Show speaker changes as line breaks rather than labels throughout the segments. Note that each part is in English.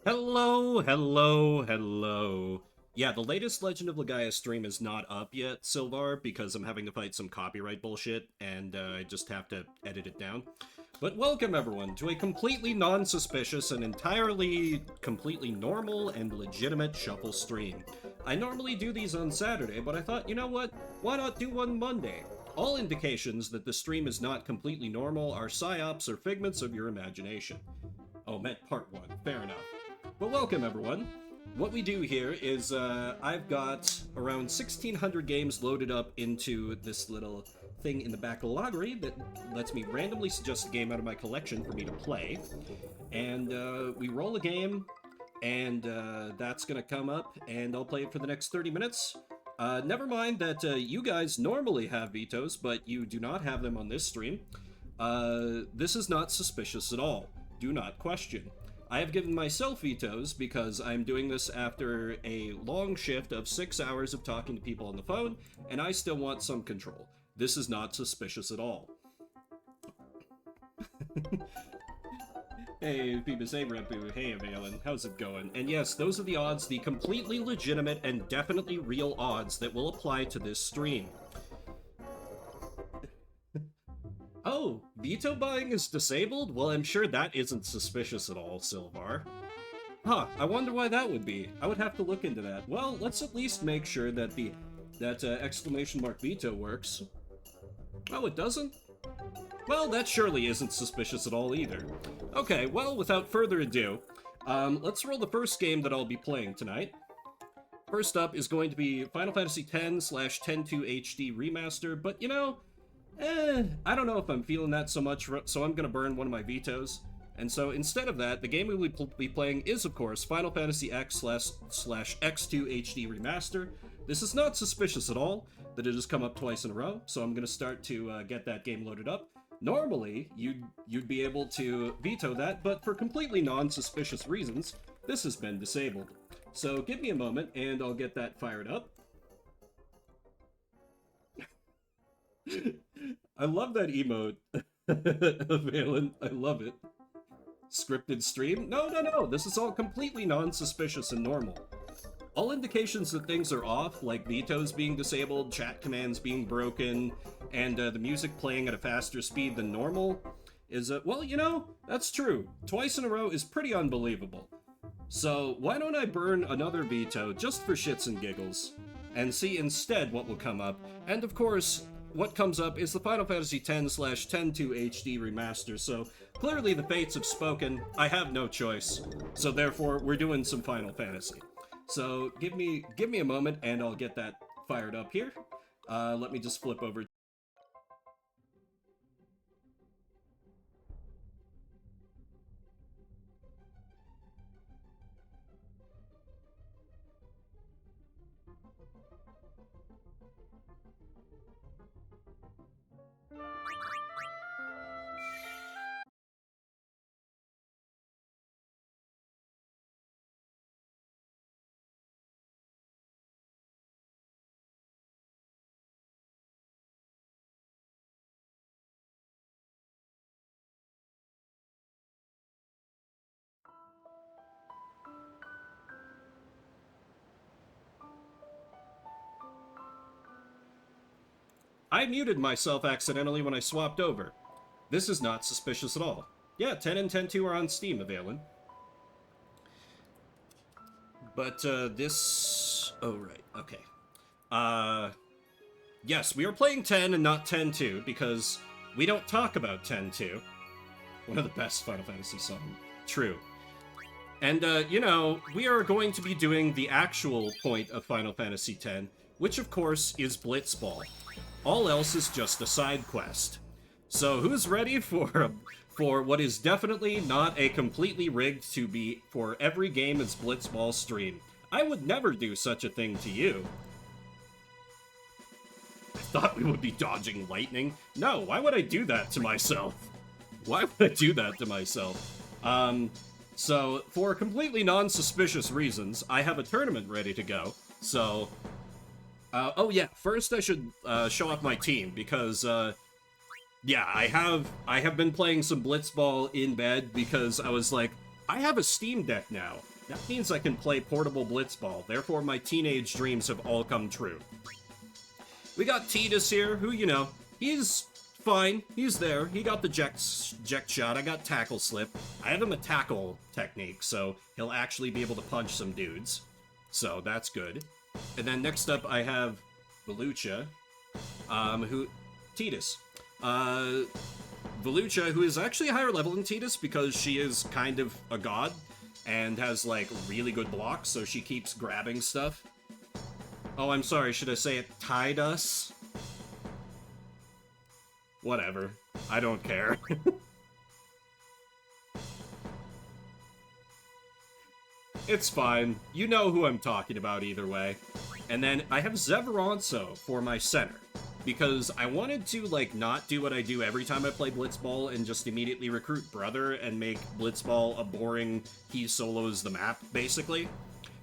Hello, hello, hello. Yeah, the latest Legend of Legaia stream is not up yet, Silvar, because I'm having to fight some copyright bullshit, and I just have to edit it down. But welcome, everyone, to a completely non-suspicious and entirely completely normal and legitimate Shuffle stream. I normally do these on Saturday, but I thought, you know what? Why not do one Monday? All indications that the stream is not completely normal are psyops or figments of your imagination. Oh, meant part one. Fair enough. But welcome, everyone. What we do here is I've got around 1,600 games loaded up into this little thing in the back of the library that lets me randomly suggest a game out of my collection for me to play. And we roll a game, and that's going to come up, and I'll play it for the next 30 minutes. Never mind that you guys normally have vetoes, but you do not have them on this stream. This is not suspicious at all. Do not question. I have given myself vetoes because I'm doing this after a long shift of 6 hours of talking to people on the phone, and I still want some control. This is not suspicious at all. Hey, Phoebus, hey, Repu, hey, Avalon, how's it going? And yes, those are the odds, the completely legitimate and definitely real odds that will apply to this stream. Oh, veto buying is disabled? Well, I'm sure that isn't suspicious at all, Silvar. Huh, I wonder why that would be. I would have to look into that. Well, let's at least make sure that exclamation mark veto works. Oh, it doesn't? Well, that surely isn't suspicious at all either. Okay, well, without further ado, let's roll the first game that I'll be playing tonight. First up is going to be Final Fantasy X/10-2 HD Remaster, but you know, I don't know if I'm feeling that so much, so I'm gonna burn one of my vetoes. And so instead of that, the game we will be playing is, of course, Final Fantasy X/X2 HD Remaster. This is not suspicious at all that it has come up twice in a row, so I'm gonna start to get that game loaded up. Normally, you'd be able to veto that, but for completely non-suspicious reasons, this has been disabled. So give me a moment, and I'll get that fired up. I love that emote, Valen. I love it. Scripted stream? No. This is all completely non-suspicious and normal. All indications that things are off, like vetoes being disabled, chat commands being broken, and the music playing at a faster speed than normal, is, well, you know, that's true. Twice in a row is pretty unbelievable. So why don't I burn another veto just for shits and giggles, and see instead what will come up, and of course, what comes up is the Final Fantasy X/10-2 HD Remaster, so clearly the fates have spoken. I have no choice. So therefore, we're doing some Final Fantasy. So give me a moment and I'll get that fired up here. Let me just flip over. I muted myself accidentally when I swapped over. This is not suspicious at all. Yeah, 10 and 10-2 are on Steam, Avalon. But, this... Oh, right. Okay. Yes, we are playing 10 and not 10-2, because we don't talk about 10-2. One of the best Final Fantasy songs. True. And, you know, we are going to be doing the actual point of Final Fantasy X, which, of course, is BLITZBALL. All else is just a side quest. So who's ready for what is definitely not a completely rigged to be for every game as BLITZBALL stream? I would never do such a thing to you. I thought we would be dodging lightning. No, why would I do that to myself? Why would I do that to myself? So, for completely non-suspicious reasons, I have a tournament ready to go. So, oh yeah, first I should show off my team, because, yeah, I have been playing some BLITZBALL in bed, because I was like, I have a Steam Deck now. That means I can play portable Blitzball. Therefore, my teenage dreams have all come true. We got Tidus here, who, you know, he's fine. He's there. He got the eject shot. I got tackle slip. I have him a tackle technique, so he'll actually be able to punch some dudes. So that's good. And then next up, I have Velucha, Tidus. Velucha, who is actually a higher level than Tidus because she is kind of a god and has, like, really good blocks, so she keeps grabbing stuff. Oh, I'm sorry, should I say it Tidus? Whatever. I don't care. It's fine. You know who I'm talking about either way. And then I have Zeveronso for my center. Because I wanted to, like, not do what I do every time I play Blitzball and just immediately recruit Brother and make Blitzball a boring he solos the map, basically.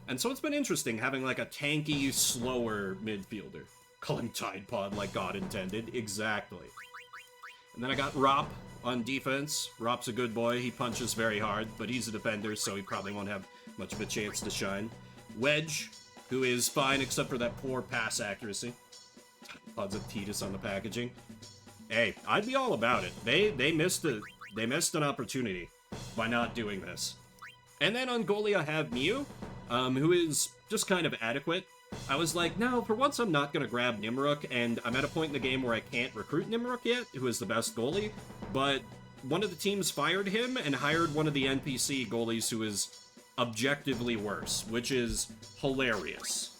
And so it's been interesting having, like, a tanky, slower midfielder. Call him Tide Pod like God intended. Exactly. And then I got Rop on defense. Rop's a good boy. He punches very hard, but he's a defender, so he probably won't have much of a chance to shine. Wedge, who is fine except for that poor pass accuracy. Pods of Tidus on the packaging. Hey, I'd be all about it. They missed an opportunity by not doing this. And then on goalie I have Mew, who is just kind of adequate. I was like, no, for once I'm not gonna grab Nimruk, and I'm at a point in the game where I can't recruit Nimruk yet, who is the best goalie, but one of the teams fired him and hired one of the NPC goalies who is objectively worse, which is hilarious.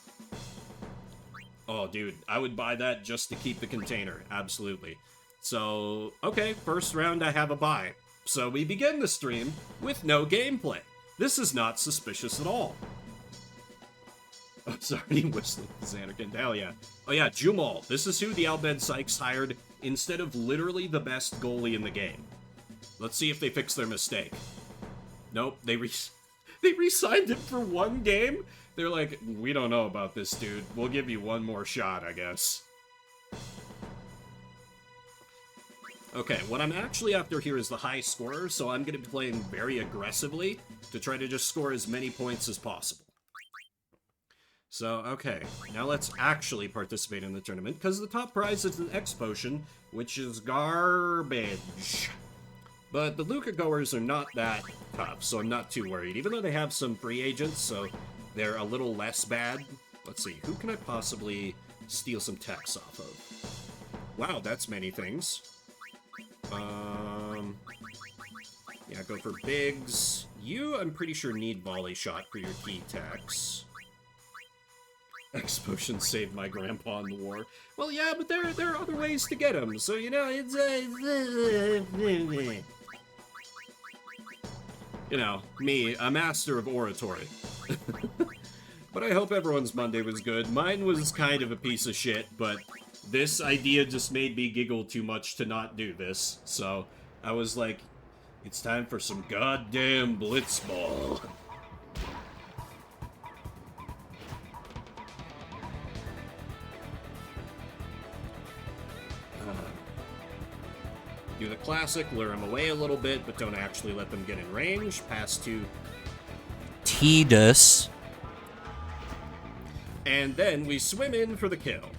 Oh, dude, I would buy that just to keep the container. Absolutely. So, okay, first round I have a bye. So we begin the stream with no gameplay. This is not suspicious at all. Oh, sorry, whistling Xanarkand. Hell yeah. Oh yeah, Jumal. This is who the Albed Sykes hired instead of literally the best goalie in the game. Let's see if they fix their mistake. Nope, they re-signed him for one game? They're like, we don't know about this dude. We'll give you one more shot, I guess. Okay, what I'm actually after here is the high scorer, so I'm going to be playing very aggressively to try to just score as many points as possible. So, okay, now let's actually participate in the tournament, because the top prize is an X potion, which is garbage. But the Luca goers are not that tough, so I'm not too worried, even though they have some free agents, so they're a little less bad. Let's see, who can I possibly steal some techs off of? Wow, that's many things. Yeah, go for Biggs. You, I'm pretty sure, need volley shot for your key techs. X potion saved my grandpa in the war. Well, yeah, but there are other ways to get him, so, you know, it's you know, me, a master of oratory. But I hope everyone's Monday was good. Mine was kind of a piece of shit, but this idea just made me giggle too much to not do this. So I was like, it's time for some goddamn Blitzball. Do the classic, lure them away a little bit, but don't actually let them get in range. Pass to Tidus. And then we swim in for the kill.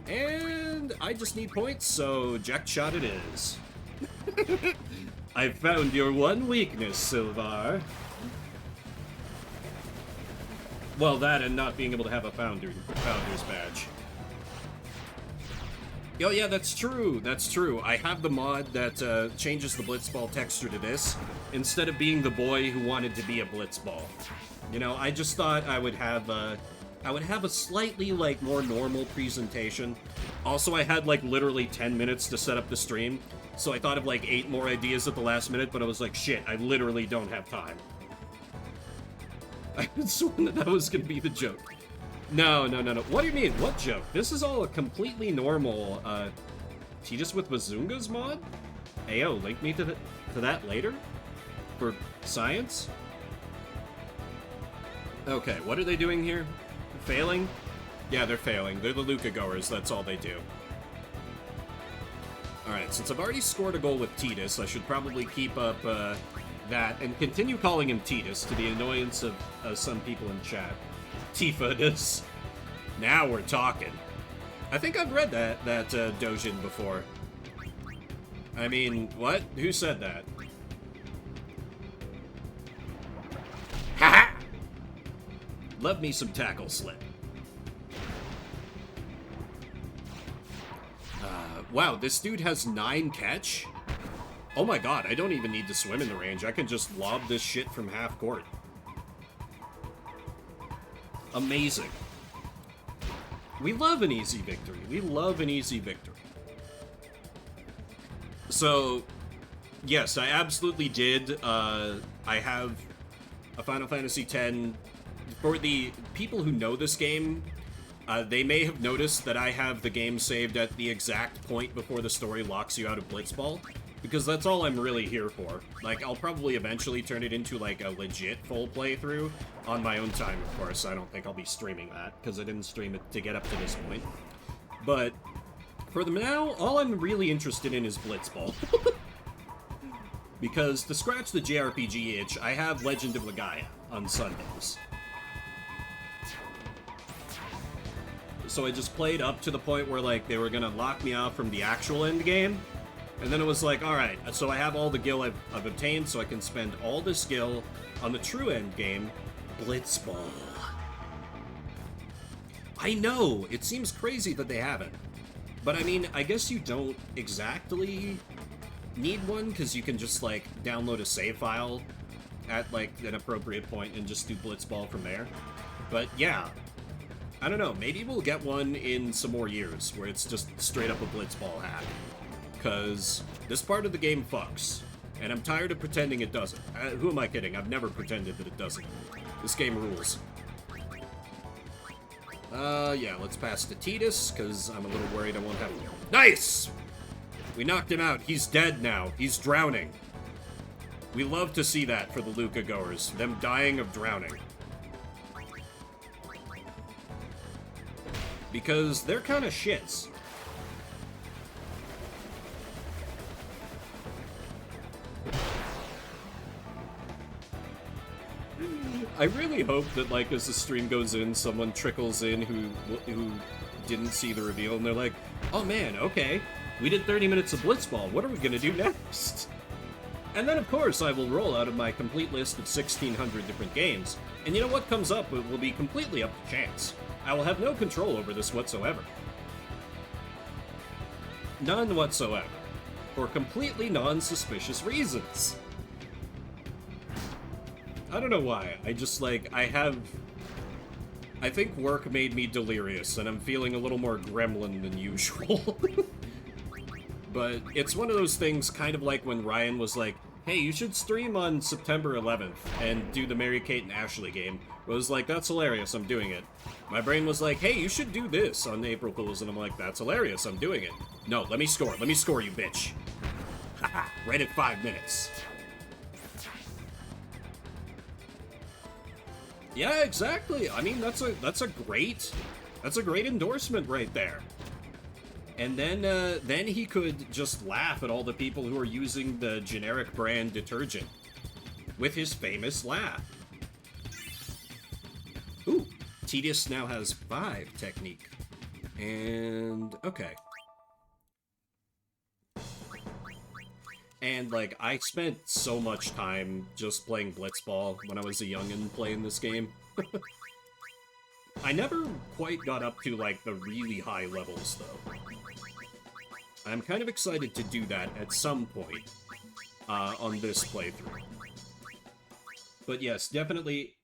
And I just need points, so jack shot it is. I found your one weakness, Silvar. Well, that and not being able to have a Founder's badge. Oh yeah, that's true, that's true. I have the mod that changes the Blitzball texture to this, instead of being the boy who wanted to be a Blitzball. You know, I just thought I would have a slightly, like, more normal presentation. Also, I had, like, literally 10 minutes to set up the stream, so I thought of, like, 8 more ideas at the last minute, but I was like, shit, I literally don't have time. I had sworn that was gonna be the joke. No. What do you mean? What joke? This is all a completely normal, Tidus with Bazunga's mod? Ayo, link me to that later? For science? Okay, what are they doing here? Failing? Yeah, they're failing. They're the Luca goers, that's all they do. Alright, since I've already scored a goal with Titus, I should probably keep up that and continue calling him Titus to the annoyance of some people in chat. Tifa. Now we're talking. I think I've read that Dojin before. I mean, what? Who said that? Haha! Love me some tackle slip. Wow, this dude has 9 catch? Oh my god, I don't even need to swim in the range. I can just lob this shit from half court. Amazing. We love an easy victory. We love an easy victory. So, yes, I absolutely did. I have a Final Fantasy X. For the people who know this game, they may have noticed that I have the game saved at the exact point before the story locks you out of Blitzball, because that's all I'm really here for. Like, I'll probably eventually turn it into, like, a legit full playthrough on my own time, of course. I don't think I'll be streaming that, because I didn't stream it to get up to this point. But for the now, all I'm really interested in is Blitzball. Because to scratch the JRPG itch, I have Legend of Legaia on Sundays. So I just played up to the point where, like, they were gonna lock me out from the actual end game. And then it was like, alright, so I have all the gil I've obtained, so I can spend all this gil on the true end game, Blitzball. I know, it seems crazy that they haven't. But I mean, I guess you don't exactly need one, because you can just, like, download a save file at, like, an appropriate point and just do Blitzball from there. But yeah, I don't know, maybe we'll get one in some more years, where it's just straight up a Blitzball hack. Because this part of the game fucks, and I'm tired of pretending it doesn't. Who am I kidding? I've never pretended that it doesn't. This game rules. Yeah, let's pass to Titus, because I'm a little worried I won't have him. Nice! We knocked him out. He's dead now. He's drowning. We love to see that for the Luca goers, them dying of drowning. Because they're kind of shits. I really hope that, like, as the stream goes in, someone trickles in who didn't see the reveal, and they're like, oh man, okay, we did 30 minutes of Blitzball, what are we gonna do next? And then, of course, I will roll out of my complete list of 1,600 different games, and you know what comes up will be completely up to chance. I will have no control over this whatsoever. None whatsoever. For completely non-suspicious reasons. I don't know why. I just, like, I think work made me delirious, and I'm feeling a little more gremlin than usual. But it's one of those things, kind of like when Ryan was like, hey, you should stream on September 11th and do the Mary-Kate and Ashley game. I was like, that's hilarious, I'm doing it. My brain was like, hey, you should do this on April Fools, and I'm like, that's hilarious, I'm doing it. No, let me score, you bitch. Haha, right at 5 minutes. Yeah, exactly. I mean, that's a great endorsement right there. And then he could just laugh at all the people who are using the generic brand detergent with his famous laugh. Ooh, Titus now has 5 technique. And okay. And, like, I spent so much time just playing Blitzball when I was a youngin' playing this game. I never quite got up to, like, the really high levels, though. I'm kind of excited to do that at some point on this playthrough. But yes, definitely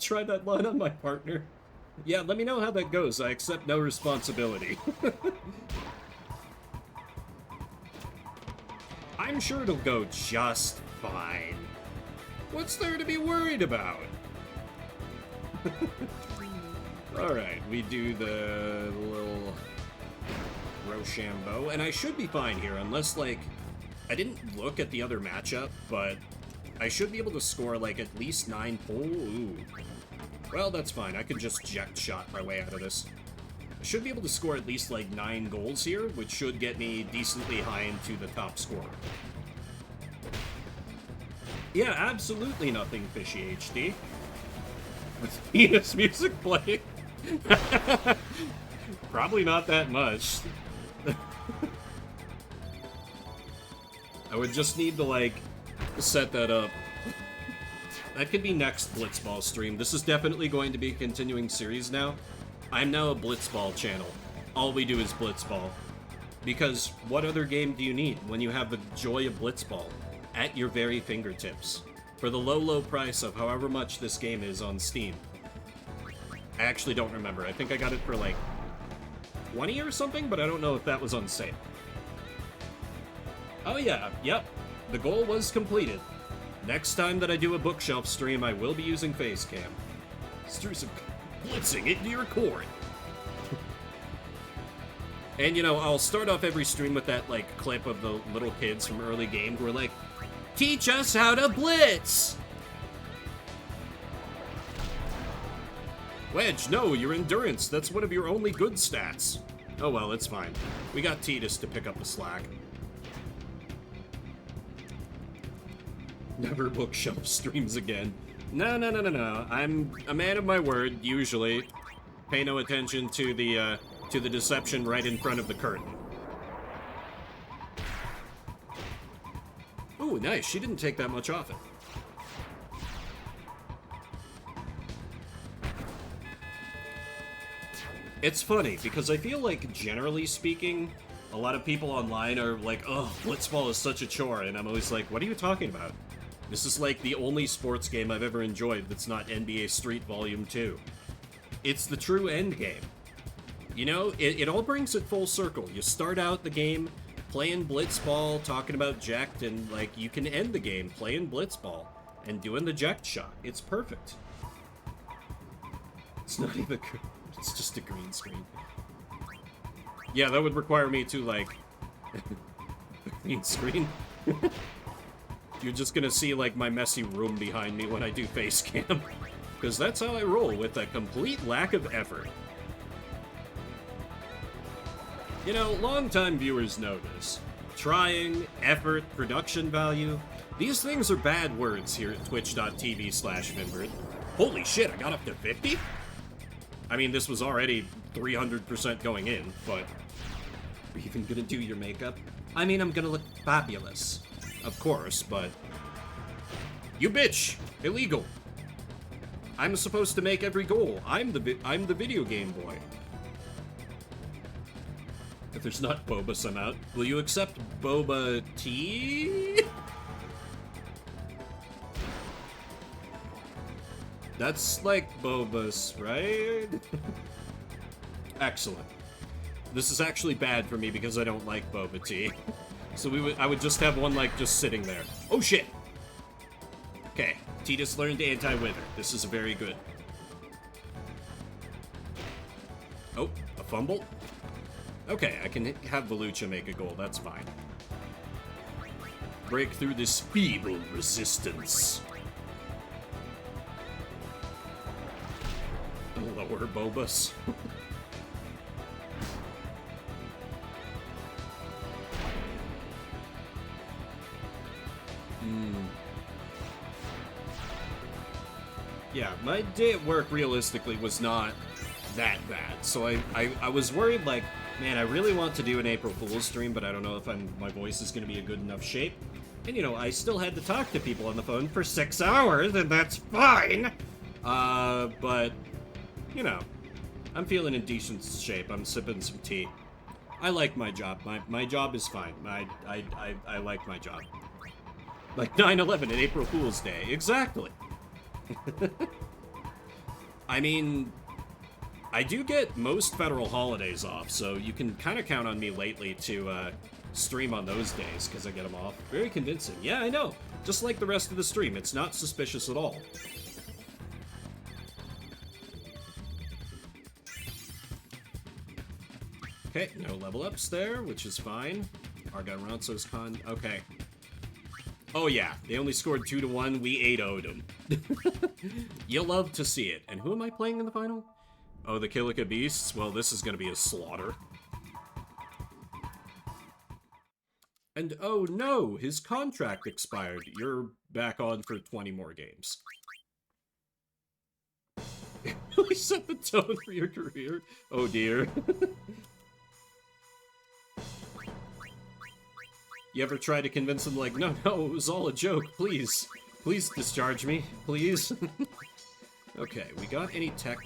try that line on my partner. Yeah, let me know how that goes. I accept no responsibility. I'm sure it'll go just fine. What's there to be worried about? Alright, we do the little Rochambeau, and I should be fine here, unless, like, I didn't look at the other matchup, but I should be able to score, like, at least 9 points. Ooh. Well, that's fine. I can just jet shot my way out of this. should be able to score at least like 9 goals here, which should get me decently high into the top scorer. Yeah, absolutely nothing fishy, HD. With penis music playing. Probably not that much. I would just need to, like, set that up. That could be next Blitzball stream. This is definitely going to be a continuing series now. I'm now a Blitzball channel. All we do is Blitzball. Because what other game do you need when you have the joy of Blitzball at your very fingertips? For the low, low price of however much this game is on Steam. I actually don't remember. I think I got it for like 20 or something, but I don't know if that was on sale. Oh yeah, yep. The goal was completed. Next time that I do a bookshelf stream, I will be using Facecam. Let's do some blitzing into your cord. And, you know, I'll start off every stream with that, like, clip of the little kids from early game who are like, teach us how to blitz! Wedge, no, your endurance. That's one of your only good stats. Oh well, it's fine. We got Titus to pick up the slack. Never bookshelf streams again. No. I'm a man of my word, usually. Pay no attention to the deception right in front of the curtain. Ooh, nice. She didn't take that much off it. It's funny, because I feel like, generally speaking, a lot of people online are like, oh, Blitzball is such a chore, and I'm always like, what are you talking about? This is like the only sports game I've ever enjoyed that's not NBA Street Volume 2. It's the true end game. You know, it all brings it full circle. You start out the game playing Blitzball, talking about Jekt, and, like, you can end the game playing Blitzball and doing the Jekt shot. It's perfect. It's not even... It's just a green screen. Yeah, that would require me to, like... a green screen. You're just gonna see, like, my messy room behind me when I do face cam. Because that's how I roll, with a complete lack of effort. You know, long-time viewers know this. Trying, effort, production value. These things are bad words here at twitch.tv/Vinbert. Holy shit, I got up to 50? I mean, this was already 300% going in, but... Are you even gonna do your makeup? I mean, I'm gonna look fabulous. Of course, but... You bitch! Illegal! I'm supposed to make every goal. I'm the video game boy. If there's not Boba, I'm out. Will you accept boba tea? That's like Boba's, right? Excellent. This is actually bad for me because I don't like boba tea. So I would just have one, like, just sitting there. Oh shit! Okay, Titus learned anti-wither. This is very good. Oh, a fumble? Okay, I can have Volucha make a goal, that's fine. Break through this feeble resistance. Lower Bobus. Yeah, my day at work realistically was not that bad. So I was worried, like, man, I really want to do an April Fool's stream, but I don't know if my voice is going to be a good enough shape. And, you know, I still had to talk to people on the phone for 6 hours, and that's fine! But, you know, I'm feeling in decent shape. I'm sipping some tea. I like my job. My job is fine. I like my job. Like 9/11 and April Fool's Day. Exactly! I mean... I do get most federal holidays off, so you can kind of count on me lately to stream on those days, because I get them off. Very convincing. Yeah, I know. Just like the rest of the stream, it's not suspicious at all. Okay, no level ups there, which is fine. Argonronso's con... Okay. Oh yeah, they only scored 2-1, we 8-0'd them. You'll love to see it. And who am I playing in the final? Oh, the Killica Beasts? Well, this is gonna be a slaughter. And oh no, his contract expired. You're back on for 20 more games. Really set the tone for your career? Oh dear. You ever try to convince him, like, no, it was all a joke, please. Please discharge me, please. Okay, we got any tech...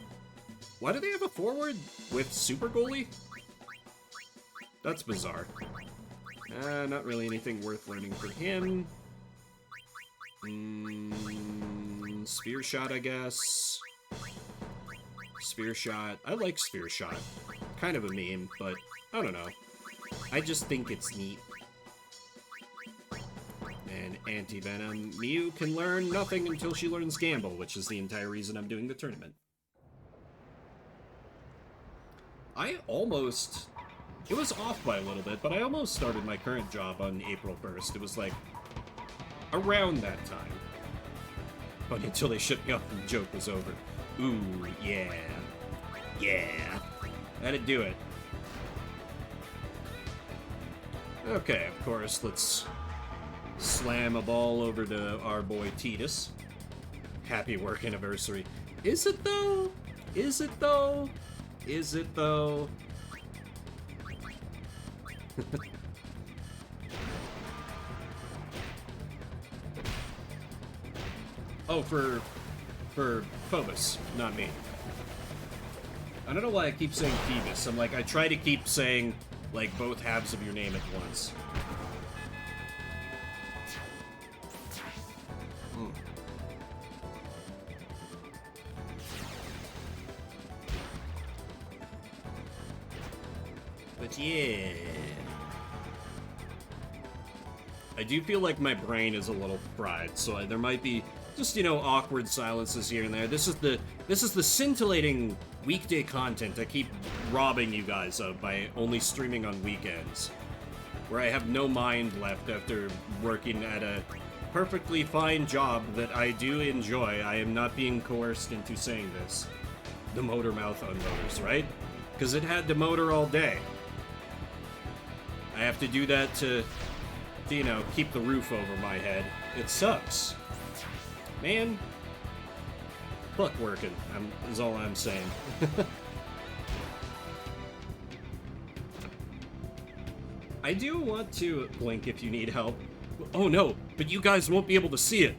Why do they have a forward with super goalie? That's bizarre. Not really anything worth learning for him. Sphere shot, I guess. Sphere shot. I like sphere shot. Kind of a meme, but I don't know. I just think it's neat. And anti-venom. Mew can learn nothing until she learns gamble, which is the entire reason I'm doing the tournament. I almost... It was off by a little bit, but I almost started my current job on April 1st. It was like around that time. But until they shipped me off and the joke was over. Ooh, yeah. Yeah. That'd do it. Okay, of course, let's slam a ball over to our boy Titus. Happy work anniversary. Is it though? Is it though? Is it though? Oh, for Phobos, not me. I don't know why I keep saying Phoebus. I'm like, I try to keep saying, like, both halves of your name at once. But yeah... I do feel like my brain is a little fried, so there might be just, you know, awkward silences here and there. This is the scintillating weekday content I keep robbing you guys of by only streaming on weekends, where I have no mind left after working at a perfectly fine job that I do enjoy. I am not being coerced into saying this. The motor mouth unmotors, right? Because it had to motor all day. I have to do that to, you know, keep the roof over my head. It sucks. Man. Fuck working, is all I'm saying. I do want to blink if you need help. Oh no, but you guys won't be able to see it.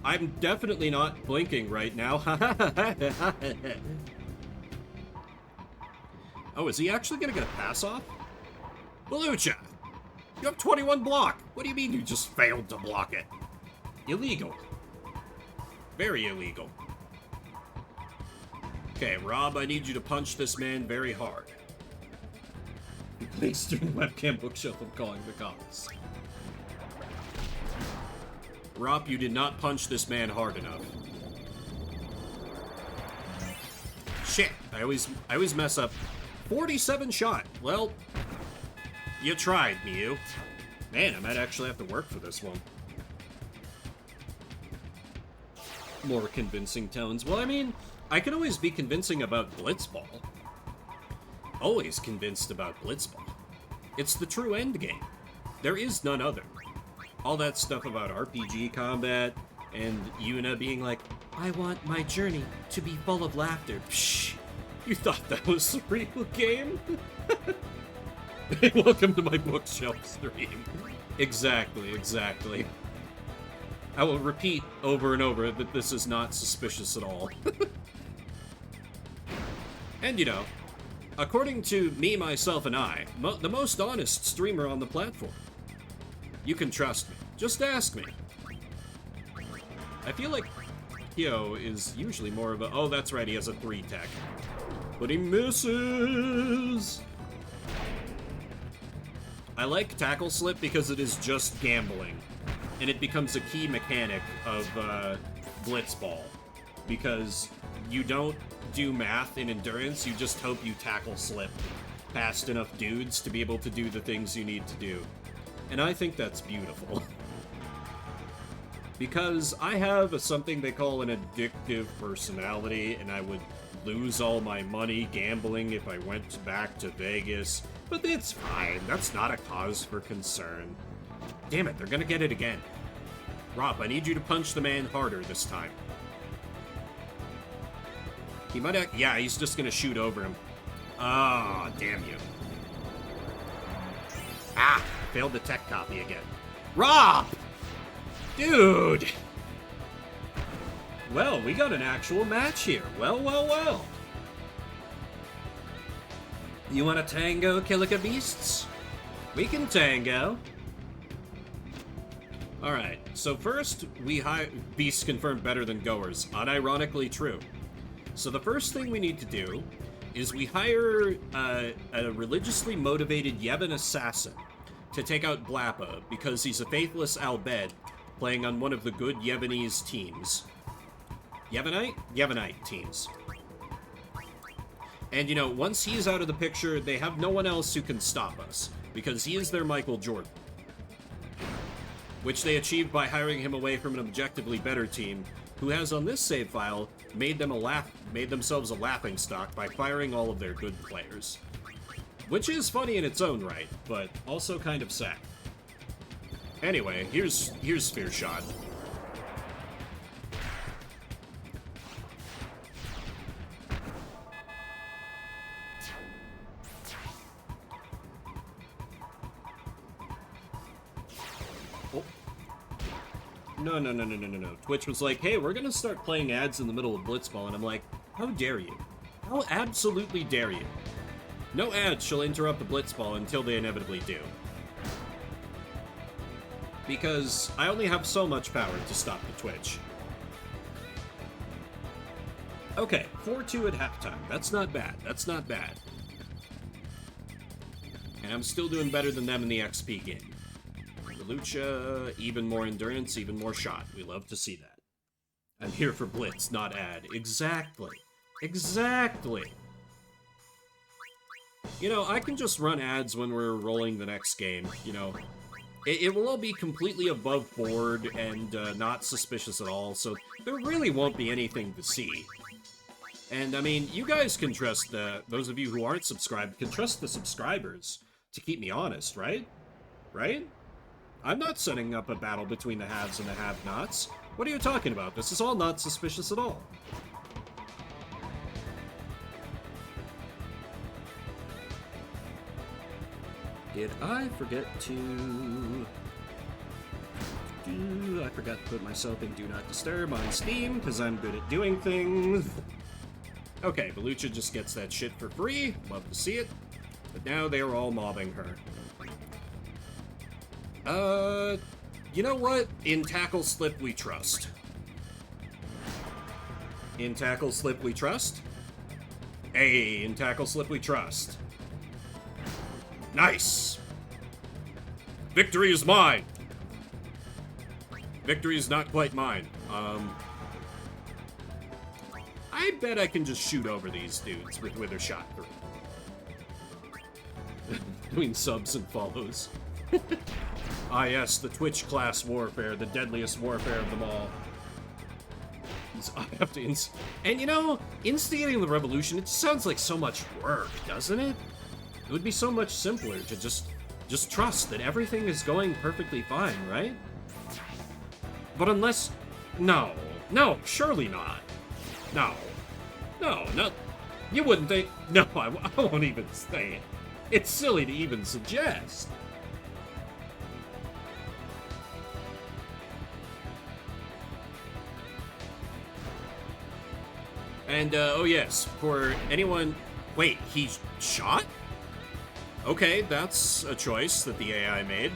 I'm definitely not blinking right now. Oh, is he actually gonna get a pass off? Belucha! You have 21 block! What do you mean you just failed to block it? Illegal. Very illegal. Okay, Rob, I need you to punch this man very hard. Please turn webcam bookshelf I'm calling the cops. Rob, you did not punch this man hard enough. Shit, I always mess up. 47 shot. Well, you tried, Mew. Man, I might actually have to work for this one. More convincing tones. Well, I mean, I can always be convincing about Blitzball. Always convinced about Blitzball. It's the true endgame. There is none other. All that stuff about RPG combat and Yuna being like, I want my journey to be full of laughter. Psh, you thought that was the real game? Welcome to my bookshelf stream. Exactly, exactly. I will repeat over and over that this is not suspicious at all. And you know, according to me, myself, and I, the most honest streamer on the platform. You can trust me. Just ask me. I feel like Hyo is usually more of a... Oh, that's right, he has a 3 tech. But he misses! I like Tackle Slip because it is just gambling. And it becomes a key mechanic of Blitzball. Because you don't do math in endurance, you just hope you Tackle Slip past enough dudes to be able to do the things you need to do. And I think that's beautiful. Because I have something they call an addictive personality, and I would lose all my money gambling if I went back to Vegas, but it's fine. That's not a cause for concern. Damn it, they're gonna get it again. Rob, I need you to punch the man harder this time. He might have... Yeah, he's just gonna shoot over him. Ah, oh, damn you. Ah, failed the tech copy again. Rob! Dude! Well, we got an actual match here. Well, well, well. You want a tango, Killica Beasts? We can tango. Alright, so first, Beasts confirmed better than goers. Unironically true. So the first thing we need to do is we hire a religiously motivated Yevon assassin to take out Blappa, because he's a faithless Albed playing on one of the good Yevonese teams. Yevonite? Yevonite teams. And, you know, once he's out of the picture, they have no one else who can stop us, because he is their Michael Jordan. Which they achieved by hiring him away from an objectively better team, who has on this save file made themselves a laughingstock by firing all of their good players. Which is funny in its own right, but also kind of sad. Anyway, here's Sphere Shot. Oh. No. Twitch was like, hey, we're gonna start playing ads in the middle of Blitzball, and I'm like, how dare you? How absolutely dare you? No ads shall interrupt the Blitzball until they inevitably do. Because I only have so much power to stop the Twitch. Okay, 4-2 at halftime. That's not bad. That's not bad. And I'm still doing better than them in the XP game. Lucha, even more endurance, even more shot. We love to see that. I'm here for Blitz, not ad. Exactly. Exactly. You know, I can just run ads when we're rolling the next game, you know. It will all be completely above board and not suspicious at all, so there really won't be anything to see. And, I mean, you guys can trust, those of you who aren't subscribed, can trust the subscribers to keep me honest, right? Right? I'm not setting up a battle between the haves and the have-nots. What are you talking about? This is all not suspicious at all. Did I forget to... I forgot to put myself in Do Not Disturb on Steam, because I'm good at doing things. Okay, Belucha just gets that shit for free. Love to see it. But now they are all mobbing her. You know what? In Tackle Slip we trust. In Tackle Slip we trust? Hey, in Tackle Slip we trust. Nice! Victory is mine! Victory is not quite mine. I bet I can just shoot over these dudes with Wither Shot 3. Doing subs and follows. Ah yes, the Twitch class warfare, the deadliest warfare of them all. I have to and you know, instigating the revolution, it sounds like so much work, doesn't it? It would be so much simpler to just trust that everything is going perfectly fine, right? But unless... No, surely not. No, you wouldn't think... No, I won't even say it. It's silly to even suggest. And, oh yes, for anyone... Wait, he shot? Okay, that's a choice that the AI made.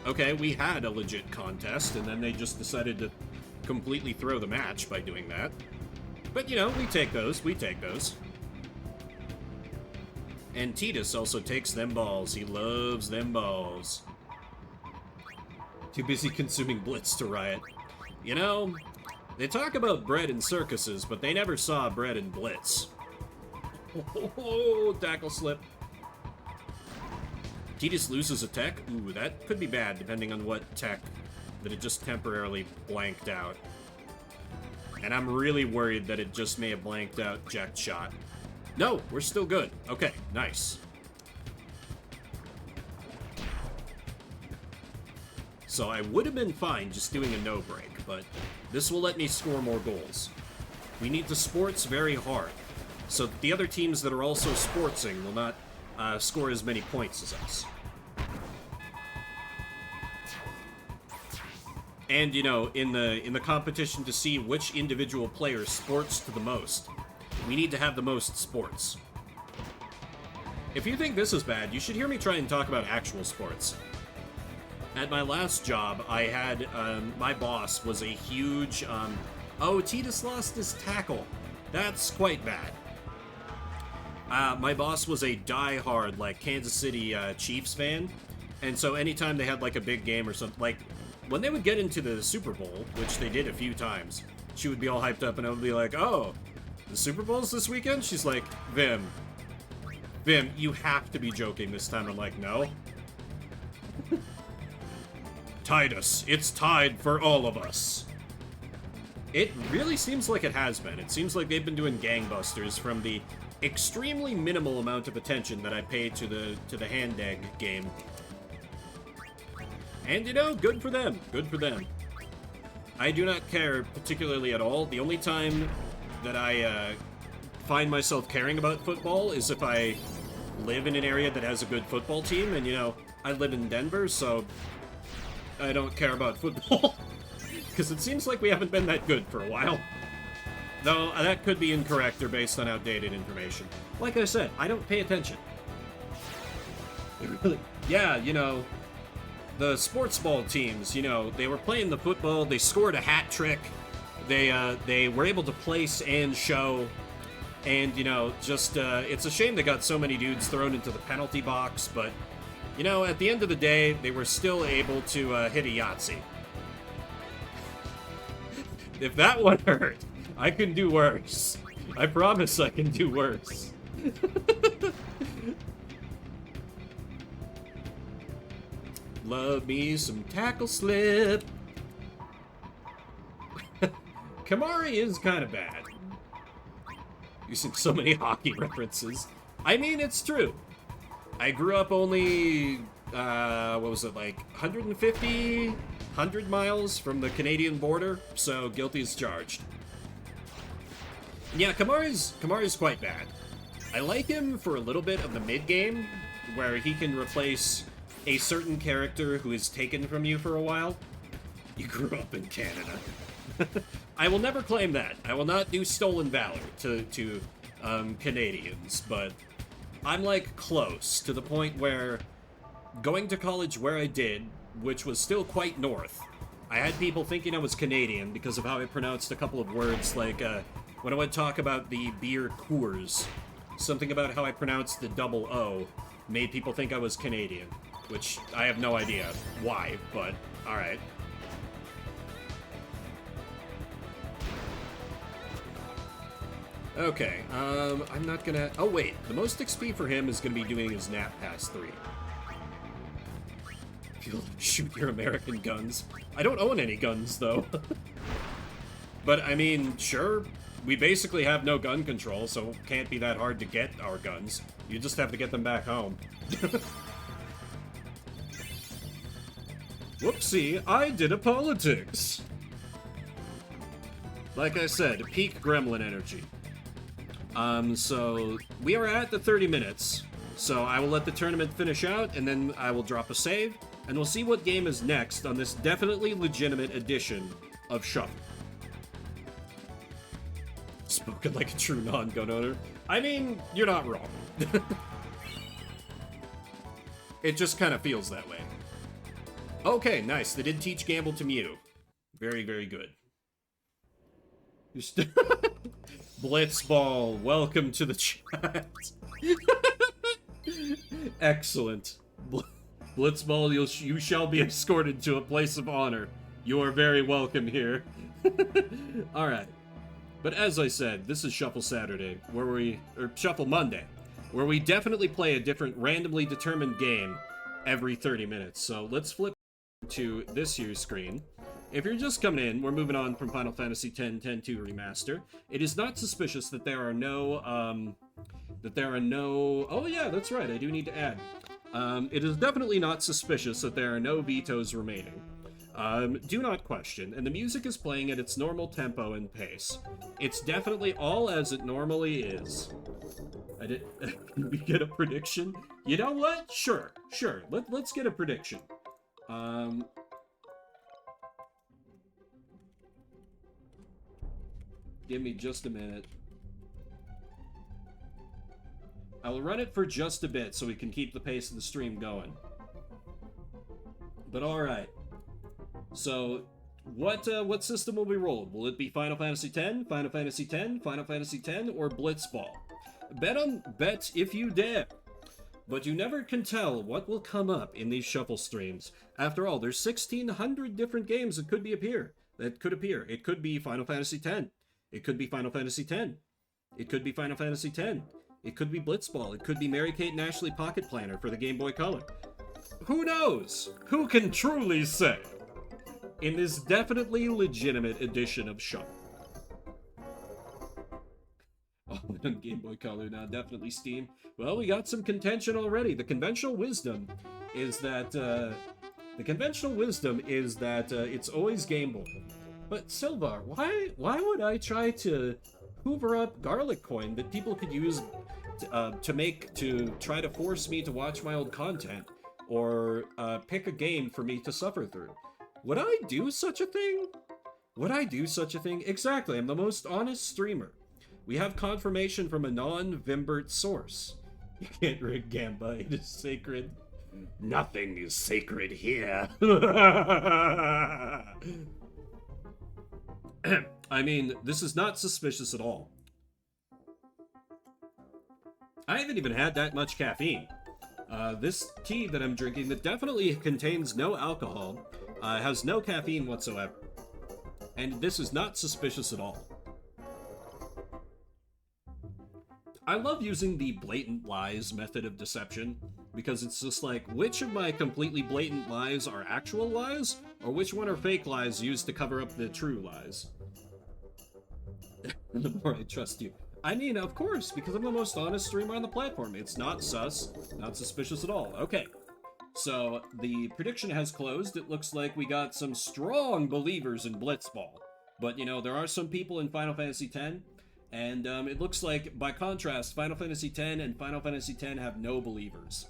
Okay, we had a legit contest, and then they just decided to completely throw the match by doing that. But, you know, we take those. And Titus also takes them balls. He loves them balls. Too busy consuming Blitz to riot. You know, they talk about bread in circuses, but they never saw bread in Blitz. Oh, tackle slip. Titus loses a tech? Ooh, that could be bad, depending on what tech that it just temporarily blanked out. And I'm really worried that it just may have blanked out Jacked Shot. No, we're still good. Okay, nice. So I would have been fine just doing a no break, but this will let me score more goals. We need to sports very hard, so that the other teams that are also sportsing will not score as many points as us. And, you know, in the competition to see which individual player sports to the most, we need to have the most sports. If you think this is bad, you should hear me try and talk about actual sports. At my last job, I had, my boss was a huge, oh, Titus lost his tackle. That's quite bad. My boss was a die-hard, like, Kansas City Chiefs fan, and so anytime they had, like, a big game or something, like, when they would get into the Super Bowl, which they did a few times, she would be all hyped up, and I would be like, oh, the Super Bowl's this weekend? She's like, Vim, you have to be joking this time. I'm like, no. Titus, it's tied for all of us. It really seems like it has been. It seems like they've been doing gangbusters from the extremely minimal amount of attention that I pay to the hand egg game. And, you know, good for them. Good for them. I do not care particularly at all. The only time that I find myself caring about football is if I live in an area that has a good football team. And, you know, I live in Denver, so I don't care about football. Because it seems like we haven't been that good for a while. Though, that could be incorrect or based on outdated information. Like I said, I don't pay attention. Yeah, you know, the sports ball teams, you know, they were playing the football, they scored a hat trick, they were able to place and show, and, you know, just, it's a shame they got so many dudes thrown into the penalty box, but, you know, at the end of the day, they were still able to hit a Yahtzee. If that one hurt, I can do worse. I promise I can do worse. Love me some tackle slip. Kamari is kind of bad. Using so many hockey references. I mean, it's true. I grew up only, what was it, like 100 miles from the Canadian border, so guilty as charged. Yeah, Kamari's quite bad. I like him for a little bit of the mid-game, where he can replace a certain character who is taken from you for a while. You grew up in Canada. I will never claim that. I will not do stolen valor to Canadians, but I'm, like, close to the point where going to college where I did, which was still quite north, I had people thinking I was Canadian because of how I pronounced a couple of words, like, when I would talk about the beer Coors, something about how I pronounced the double O made people think I was Canadian, which I have no idea why, but alright. Okay, I'm not gonna... Oh, wait. The most XP for him is gonna be doing his nap past 3. You'll shoot your American guns. I don't own any guns, though. But, I mean, sure, we basically have no gun control, so it can't be that hard to get our guns. You just have to get them back home. Whoopsie, I did a politics! Like I said, peak gremlin energy. So, we are at the 30 minutes, so I will let the tournament finish out, and then I will drop a save, and we'll see what game is next on this definitely legitimate edition of Shuffle. Spoken like a true non-gun owner. I mean, you're not wrong. It just kind of feels that way. Okay, nice. They did teach Gamble to Mew. Very, very good. Blitzball, welcome to the chat. Excellent. Blitzball, you shall be escorted to a place of honor. You are very welcome here. Alright. But as I said, this is Shuffle Saturday, or Shuffle Monday, where we definitely play a different randomly determined game every 30 minutes. So let's flip to this year's screen. if you're just coming in, we're moving on from Final Fantasy X 10-2 Remaster. It is not suspicious that there are no, oh yeah, that's right, I do need to add. It is definitely not suspicious that there are no vetoes remaining. Do not question, and the music is playing at its normal tempo and pace. It's definitely all as it normally is. Can we get a prediction? You know what? Sure. Let's get a prediction. Give me just a minute. I'll run it for just a bit so we can keep the pace of the stream going. But alright. So, what system will be rolled? Will it be Final Fantasy X, Final Fantasy X, Final Fantasy X, or Blitzball? Bet if you dare. But you never can tell what will come up in these shuffle streams. After all, there's 1,600 different games that could appear. It could be Final Fantasy X. It could be Final Fantasy X. It could be Final Fantasy X. It could be Blitzball. It could be Mary-Kate and Ashley Pocket Planner for the Game Boy Color. Who knows? Who can truly say? In this definitely legitimate edition of Shuffle. Oh, on Game Boy Color now, definitely Steam. Well, we got some contention already. The conventional wisdom is that it's always Game Boy. But Silvar, why would I try to hoover up garlic coin that people could use to try to force me to watch my old content, or pick a game for me to suffer through? Would I do such a thing? Would I do such a thing? Exactly, I'm the most honest streamer. We have confirmation from a non-Vimbert source. You can't rig Gamba, it is sacred. Nothing is sacred here. I mean, this is not suspicious at all. I haven't even had that much caffeine. This tea that I'm drinking that definitely contains no alcohol, has no caffeine whatsoever. And this is not suspicious at all. I love using the blatant lies method of deception, because it's just like, which of my completely blatant lies are actual lies, or which one are fake lies used to cover up the true lies? The more I trust you. I mean, of course, because I'm the most honest streamer on the platform. It's not sus, not suspicious at all. Okay, so the prediction has closed. It looks like we got some strong believers in Blitzball. But, you know, there are some people in Final Fantasy X, and it looks like, by contrast, Final Fantasy X and Final Fantasy X have no believers.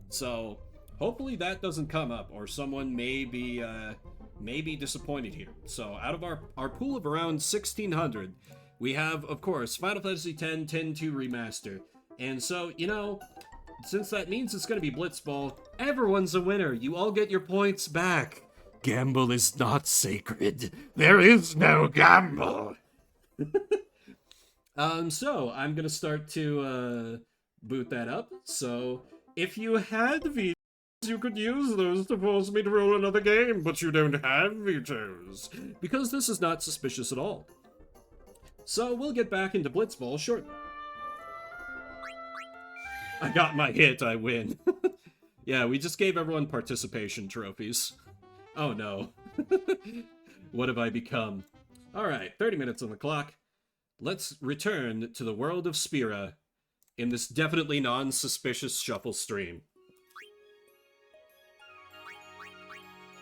So, hopefully that doesn't come up, or someone may be disappointed here. So, out of our pool of around 1,600, we have, of course, Final Fantasy X 10-2 Remaster. And so, you know, since that means it's going to be Blitzball, everyone's a winner. You all get your points back. Gamble is not sacred. There is no gamble. So, I'm going to start to boot that up. So, if you had vetoes, you could use those to force me to roll another game, but you don't have vetoes. Because this is not suspicious at all. So, we'll get back into Blitzball shortly. I got my hit, I win. Yeah, we just gave everyone participation trophies. Oh no. What have I become? Alright, 30 minutes on the clock. Let's return to the world of Spira in this definitely non-suspicious shuffle stream.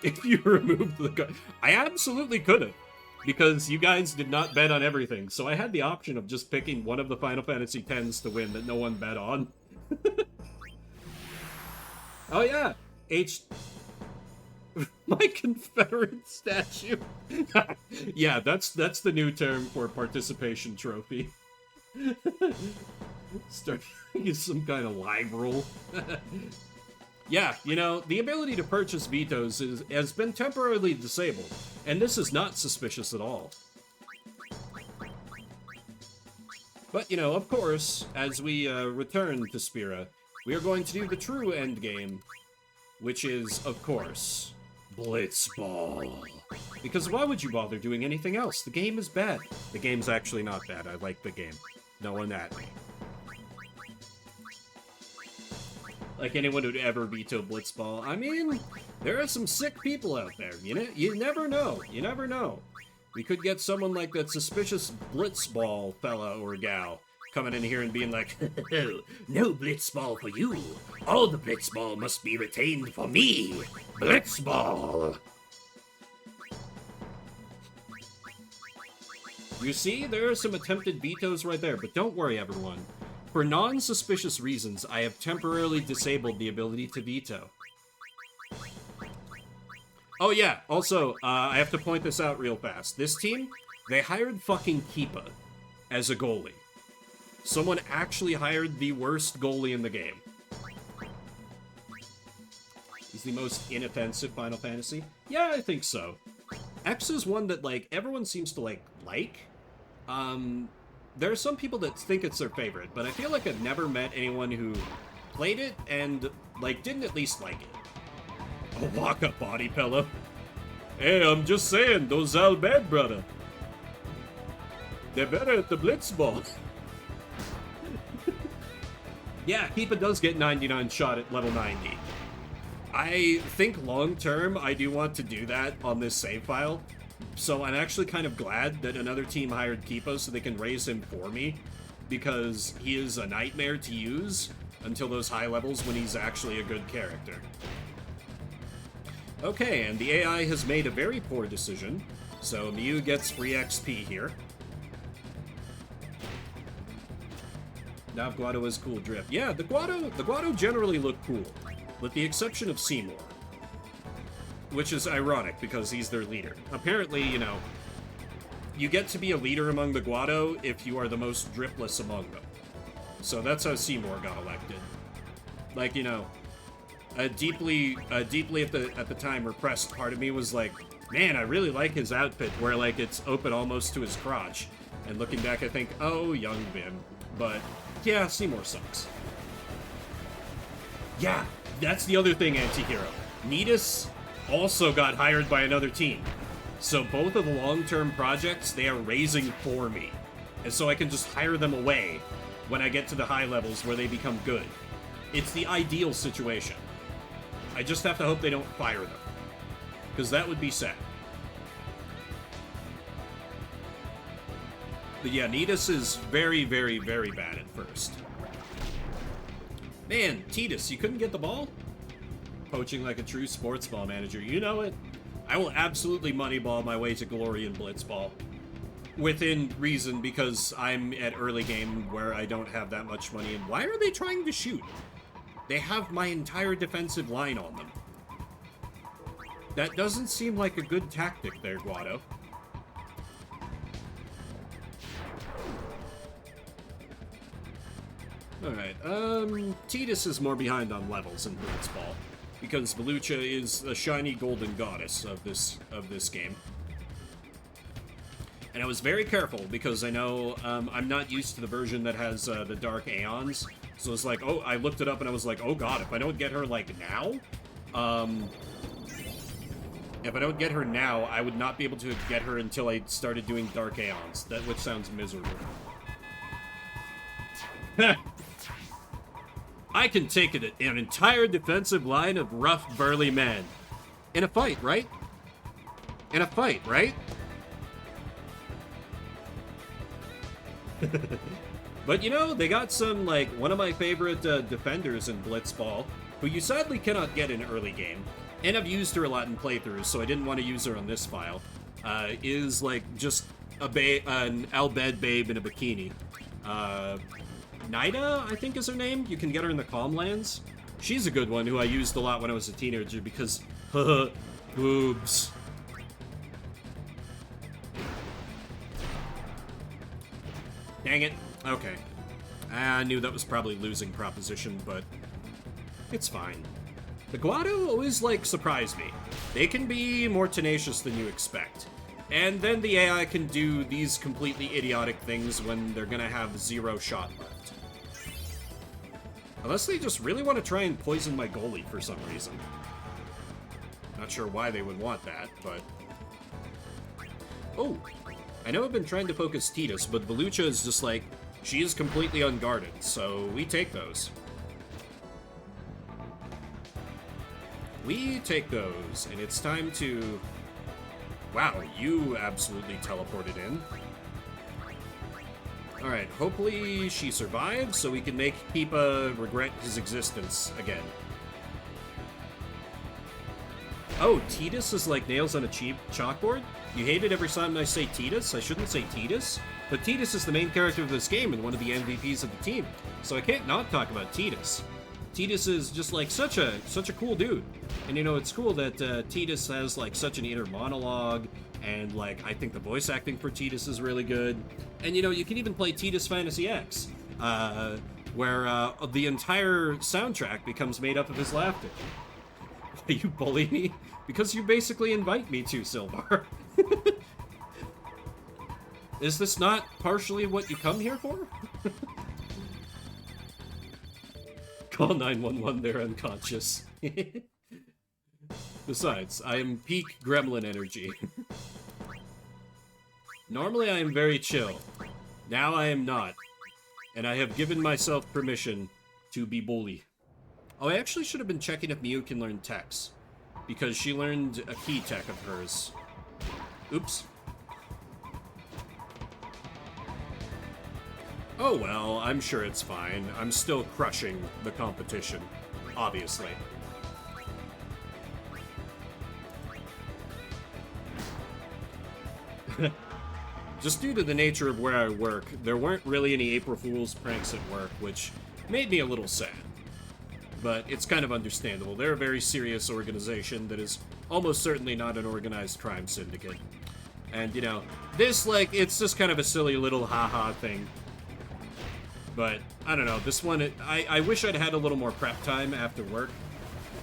If you removed the gun... I absolutely could have, because you guys did not bet on everything, so I had the option of just picking one of the Final Fantasy X to win that no one bet on. Oh yeah! My Confederate statue. Yeah, that's the new term for participation trophy. Start use some kind of live rule. Yeah, you know, the ability to purchase vetoes has been temporarily disabled, and this is not suspicious at all. But, you know, of course, as we return to Spira, we are going to do the true endgame, which is, of course, Blitzball. Because why would you bother doing anything else? The game is bad. The game's actually not bad. I like the game. No one at me. like anyone would ever veto Blitzball. I mean, there are some sick people out there, you know? You never know. You never know. We could get someone like that suspicious Blitzball fella or gal coming in here and being like, no Blitzball for you. All the Blitzball must be retained for me. Blitzball. You see, there are some attempted vetoes right there, but don't worry, everyone. For non-suspicious reasons, I have temporarily disabled the ability to veto. Oh yeah, also, I have to point this out real fast. This team, they hired fucking Keepa as a goalie. Someone actually hired the worst goalie in the game. He's the most inoffensive Final Fantasy? Yeah, I think so. X is one that, like, everyone seems to, like. There are some people that think it's their favorite, but I feel like I've never met anyone who played it and, like, didn't at least like it. Oh, walk up, body pillow. Hey, I'm just saying, those all bad, brother. They're better at the Blitzball. Yeah, Keepa does get 99 shot at level 90. I think long-term, I do want to do that on this save file. So I'm actually kind of glad that another team hired Keepa so they can raise him for me, because he is a nightmare to use until those high levels when he's actually a good character. Okay, and the AI has made a very poor decision, so Miyu gets free XP here. Now Guado has cool drift. Yeah, the Guado generally look cool, with the exception of Seymour. Which is ironic, because he's their leader. Apparently, you know, you get to be a leader among the Guado if you are the most driftless among them. So that's how Seymour got elected. Like, you know, a deeply at the time repressed part of me was like, man, I really like his outfit, where, like, it's open almost to his crotch. And looking back, I think, oh, young Vim. But, yeah, Seymour sucks. Yeah, that's the other thing, Antihero. Nidus also got hired by another team. So both of the long-term projects, they are raising for me. And so I can just hire them away when I get to the high levels where they become good. It's the ideal situation. I just have to hope they don't fire them. Because that would be sad. But yeah, Nidus is very, very, very bad at first. Man, Tidus, you couldn't get the ball? Poaching like a true sports ball manager. You know it. I will absolutely moneyball my way to glory in Blitzball. Within reason, because I'm at early game where I don't have that much money. And why are they trying to shoot? They have my entire defensive line on them. That doesn't seem like a good tactic there, Guado. Alright, Tidus is more behind on levels in Blitzball, because Velucha is the shiny golden goddess of this game. And I was very careful, because I know I'm not used to the version that has the Dark Aeons, so it's like, oh, I looked it up and I was like, oh god, if I don't get her, like, now? If I don't get her now, I would not be able to get her until I started doing Dark Aeons, which sounds miserable. I can take an entire defensive line of rough, burly men. In a fight, right? In a fight, right? But, you know, they got some, like, one of my favorite defenders in Blitzball, who you sadly cannot get in early game, and I've used her a lot in playthroughs, so I didn't want to use her on this file, is, like, just an Albed babe in a bikini. Nida, I think is her name. You can get her in the Calmlands. She's a good one who I used a lot when I was a teenager because, boobs. Dang it. Okay. I knew that was probably losing proposition, but it's fine. The Guado always, like, surprise me. They can be more tenacious than you expect. And then the AI can do these completely idiotic things when they're gonna have 0 shot left. Unless they just really want to try and poison my goalie for some reason. Not sure why they would want that, but... Oh! I know I've been trying to focus Tidus, but Velucha is just like, she is completely unguarded, so we take those. We take those, and it's time to... Wow, you absolutely teleported in. Alright, hopefully she survives so we can make Keepa regret his existence again. Oh, Tidus is like nails on a cheap chalkboard? You hate it every time I say Tidus? I shouldn't say Tidus? But Tidus is the main character of this game and one of the MVPs of the team, so I can't not talk about Tidus. Tidus is just like such a cool dude. And you know, it's cool that Tidus has like such an inner monologue, and like I think the voice acting for Tidus is really good. And you know, you can even play Tidus Fantasy X, where the entire soundtrack becomes made up of his laughter. You bully me? Because you basically invite me to, Silvar. Is this not partially what you come here for? Call 911, they're unconscious. Besides, I am peak gremlin energy. Normally I am very chill. Now I am not. And I have given myself permission to be bully. Oh, I actually should have been checking if Miu can learn techs, because she learned a key tech of hers. Oops. Oh well, I'm sure it's fine. I'm still crushing the competition, obviously. Just due to the nature of where I work, there weren't really any April Fool's pranks at work, which made me a little sad. But it's kind of understandable. They're a very serious organization that is almost certainly not an organized crime syndicate. And, you know, this, like, it's just kind of a silly little haha thing. But, I don't know, this one, I wish I'd had a little more prep time after work.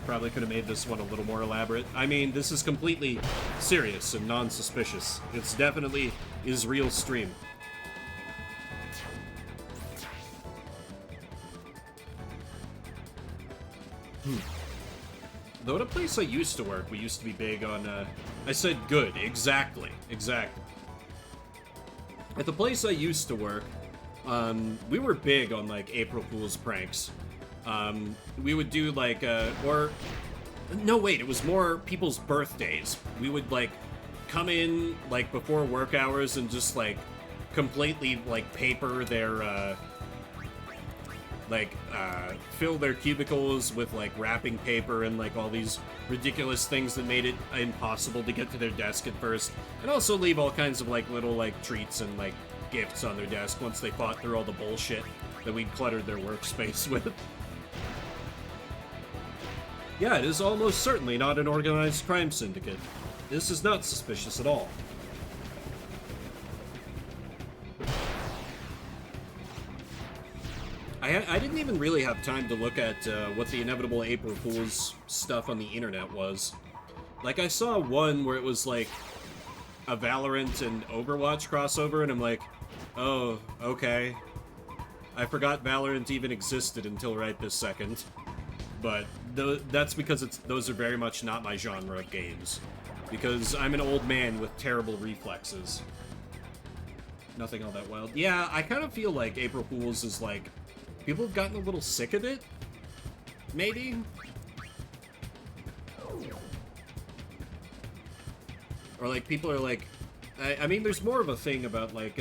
Probably could have made this one a little more elaborate. I mean, this is completely serious and non-suspicious. It's definitely is real stream. Though at a place I used to work, we used to be big on, I said good, exactly. At the place I used to work, we were big on, like, April Fool's pranks. We would do, like, no, wait, it was more people's birthdays. We would, like, come in, like, before work hours and just, like, completely, like, paper their, fill their cubicles with, like, wrapping paper and, like, all these ridiculous things that made it impossible to get to their desk at first. And also leave all kinds of, like, little, like, treats and, like, gifts on their desk once they fought through all the bullshit that we'd cluttered their workspace with. Yeah, it is almost certainly not an organized crime syndicate. This is not suspicious at all. I didn't even really have time to look at what the inevitable April Fool's stuff on the internet was. Like, I saw one where it was, like, a Valorant and Overwatch crossover, and I'm like, oh, okay. I forgot Valorant even existed until right this second. But that's because those are very much not my genre of games. Because I'm an old man with terrible reflexes. Nothing all that wild. Yeah, I kind of feel like April Fool's is like... people have gotten a little sick of it? Maybe? Or, like, people are like... I mean, there's more of a thing about, like,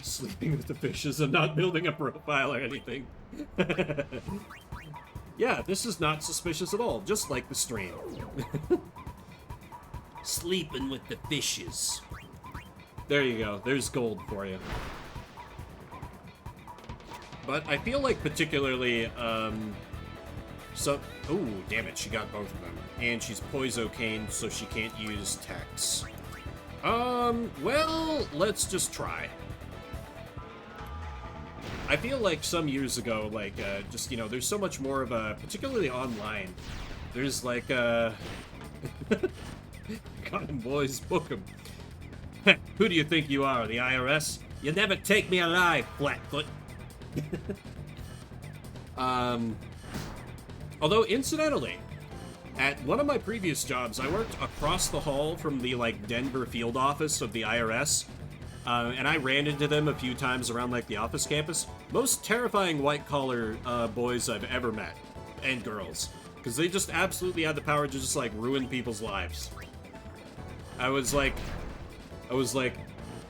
sleeping with the fishes and not building a profile or anything. Yeah, this is not suspicious at all, just like the stream. Sleeping with the fishes. There you go, there's gold for you. But I feel like particularly, ooh, damn it, she got both of them. And she's poiso-caned, so she can't use techs. Well, let's just try. I feel like some years ago, like, just, you know, there's so much more of a, particularly online, there's like, got him, boys, book him. Who do you think you are, the IRS? You never take me alive, Flatfoot. Although, incidentally, at one of my previous jobs, I worked across the hall from the, like, Denver field office of the IRS, and I ran into them a few times around, like, the office campus. Most terrifying white-collar boys I've ever met, and girls. Because they just absolutely had the power to just, like, ruin people's lives. I was like,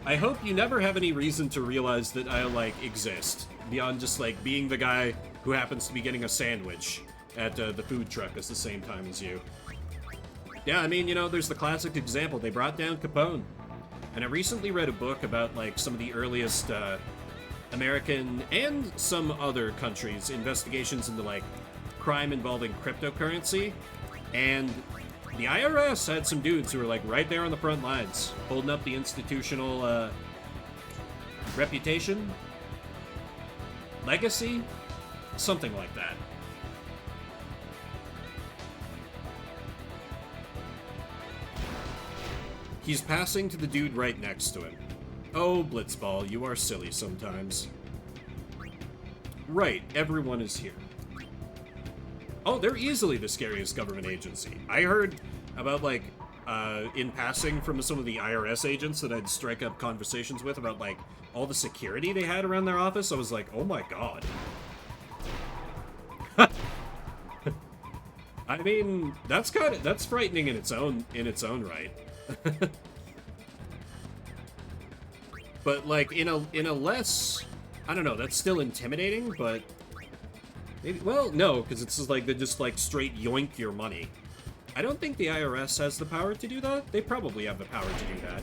I hope you never have any reason to realize that I, like, exist. Beyond just, like, being the guy who happens to be getting a sandwich at the food truck at the same time as you. Yeah, I mean, you know, there's the classic example. They brought down Capone. And I recently read a book about, like, some of the earliest American and some other countries' investigations into, like, crime involving cryptocurrency. And the IRS had some dudes who were, like, right there on the front lines, holding up the institutional reputation, legacy, something like that. He's passing to the dude right next to him. Oh, Blitzball, you are silly sometimes. Right, everyone is here. Oh, they're easily the scariest government agency. I heard about, like, in passing from some of the IRS agents that I'd strike up conversations with about, like, all the security they had around their office. I was like, oh my god. I mean, that's frightening in its own right. But, like, in a less, I don't know, that's still intimidating, but maybe, well, no, because it's just like, they just, like, straight yoink your money. I don't think the IRS has the power to do that. They probably have the power to do that.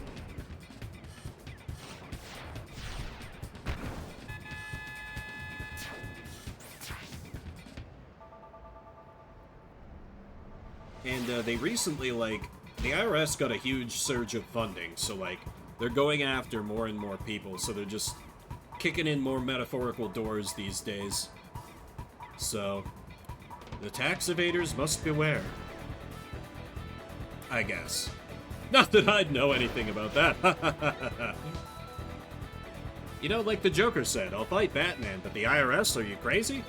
And they recently, like, the IRS got a huge surge of funding, so, like, they're going after more and more people, so they're just kicking in more metaphorical doors these days. So, the tax evaders must beware. I guess. Not that I'd know anything about that. You know, like the Joker said, I'll fight Batman, but the IRS, are you crazy?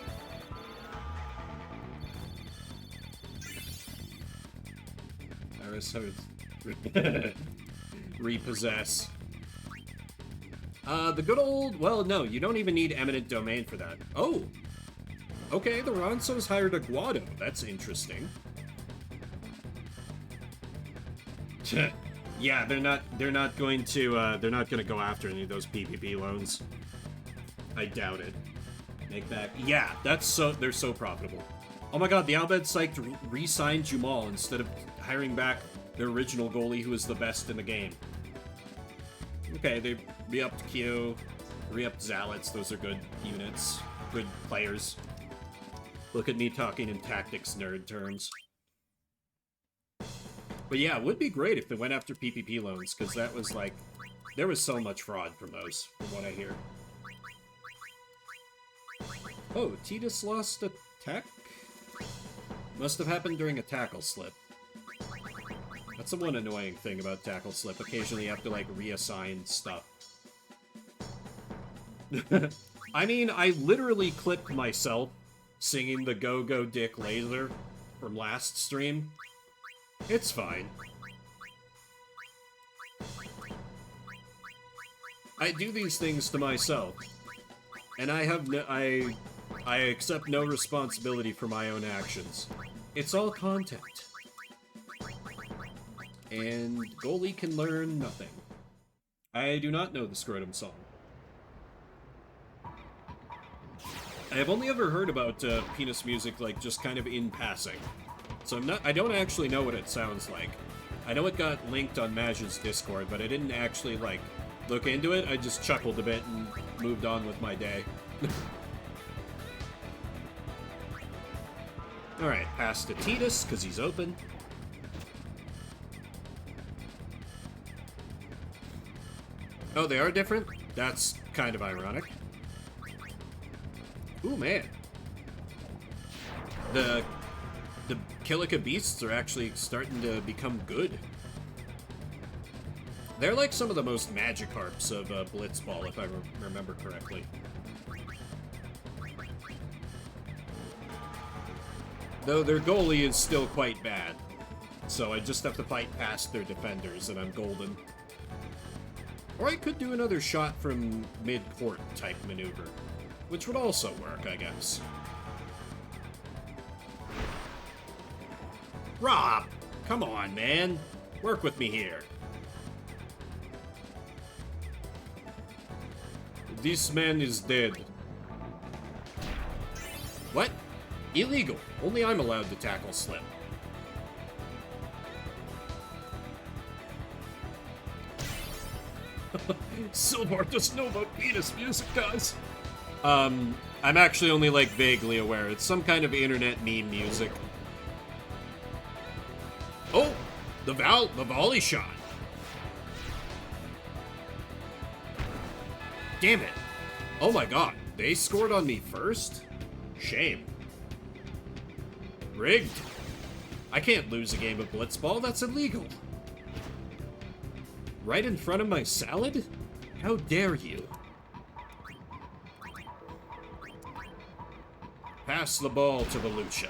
IRS repossess. The good old, well, no, you don't even need eminent domain for that. Oh! Okay, the Ronsos hired a Guado. That's interesting. Yeah, they're not going to go after any of those PPP loans. I doubt it. Make back. Yeah, they're so profitable. Oh my god, the Albed psyched re-signed Jumal instead of hiring back their original goalie who was the best in the game. Okay, they re-upped Q, re-upped Zalets. Those are good units. Good players. Look at me talking in tactics nerd terms. But yeah, it would be great if they went after PPP loans, because that was like, there was so much fraud from those, from what I hear. Oh, Titus lost a tech? Must have happened during a tackle slip. That's the one annoying thing about tackle slip. Occasionally you have to, like, reassign stuff. I mean, I literally clipped myself singing the Go Go Dick Laser from last stream. It's fine. I do these things to myself. And I have no, I accept no responsibility for my own actions. It's all content. And goalie can learn nothing. I do not know the Scrotum song. I have only ever heard about penis music, like, just kind of in passing. So I don't actually know what it sounds like. I know it got linked on Maj's Discord, but I didn't actually, like, look into it. I just chuckled a bit and moved on with my day. Alright, pass to Titus, because he's open. Oh, they are different? That's kind of ironic. Ooh, man. The Kilika Beasts are actually starting to become good. They're like some of the most magic harps of Blitzball, if I remember correctly. Though their goalie is still quite bad. So I just have to fight past their defenders and I'm golden. Or I could do another shot from mid-court type maneuver, which would also work, I guess. Rob! Come on, man. Work with me here. This man is dead. What? Illegal. Only I'm allowed to tackle Slip. Silvar doesn't know about penis music, guys. I'm actually only, like, vaguely aware. It's some kind of internet meme music. Oh! The volley shot. Damn it. Oh my god. They scored on me first? Shame. Rigged. I can't lose a game of Blitzball. That's illegal. Right in front of my salad? How dare you? Pass the ball to Volusia.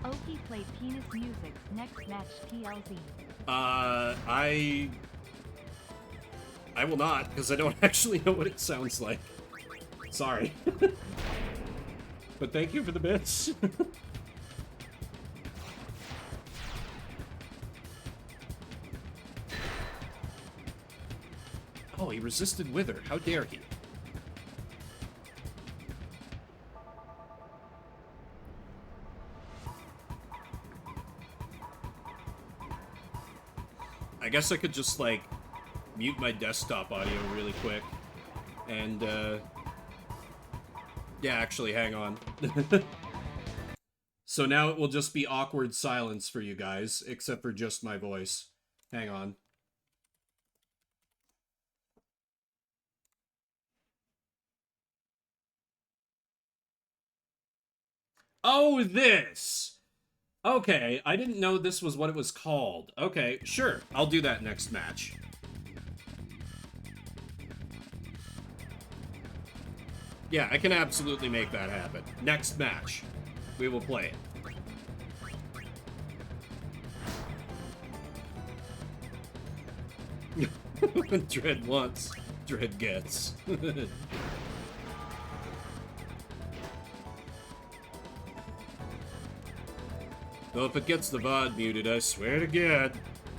Oki play penis music next match TLZ.
I will not, because I don't actually know what it sounds like. Sorry. But thank you for the bits. Oh, he resisted Wither. How dare he? I guess I could just, like, mute my desktop audio really quick. And, yeah, actually, hang on. So now it will just be awkward silence for you guys, except for just my voice. Hang on. Oh, this! Okay, I didn't know this was what it was called. Okay, sure, I'll do that next match. Yeah, I can absolutely make that happen. Next match, we will play it. Dread wants, Dread gets. Though if it gets the VOD muted, I swear to God.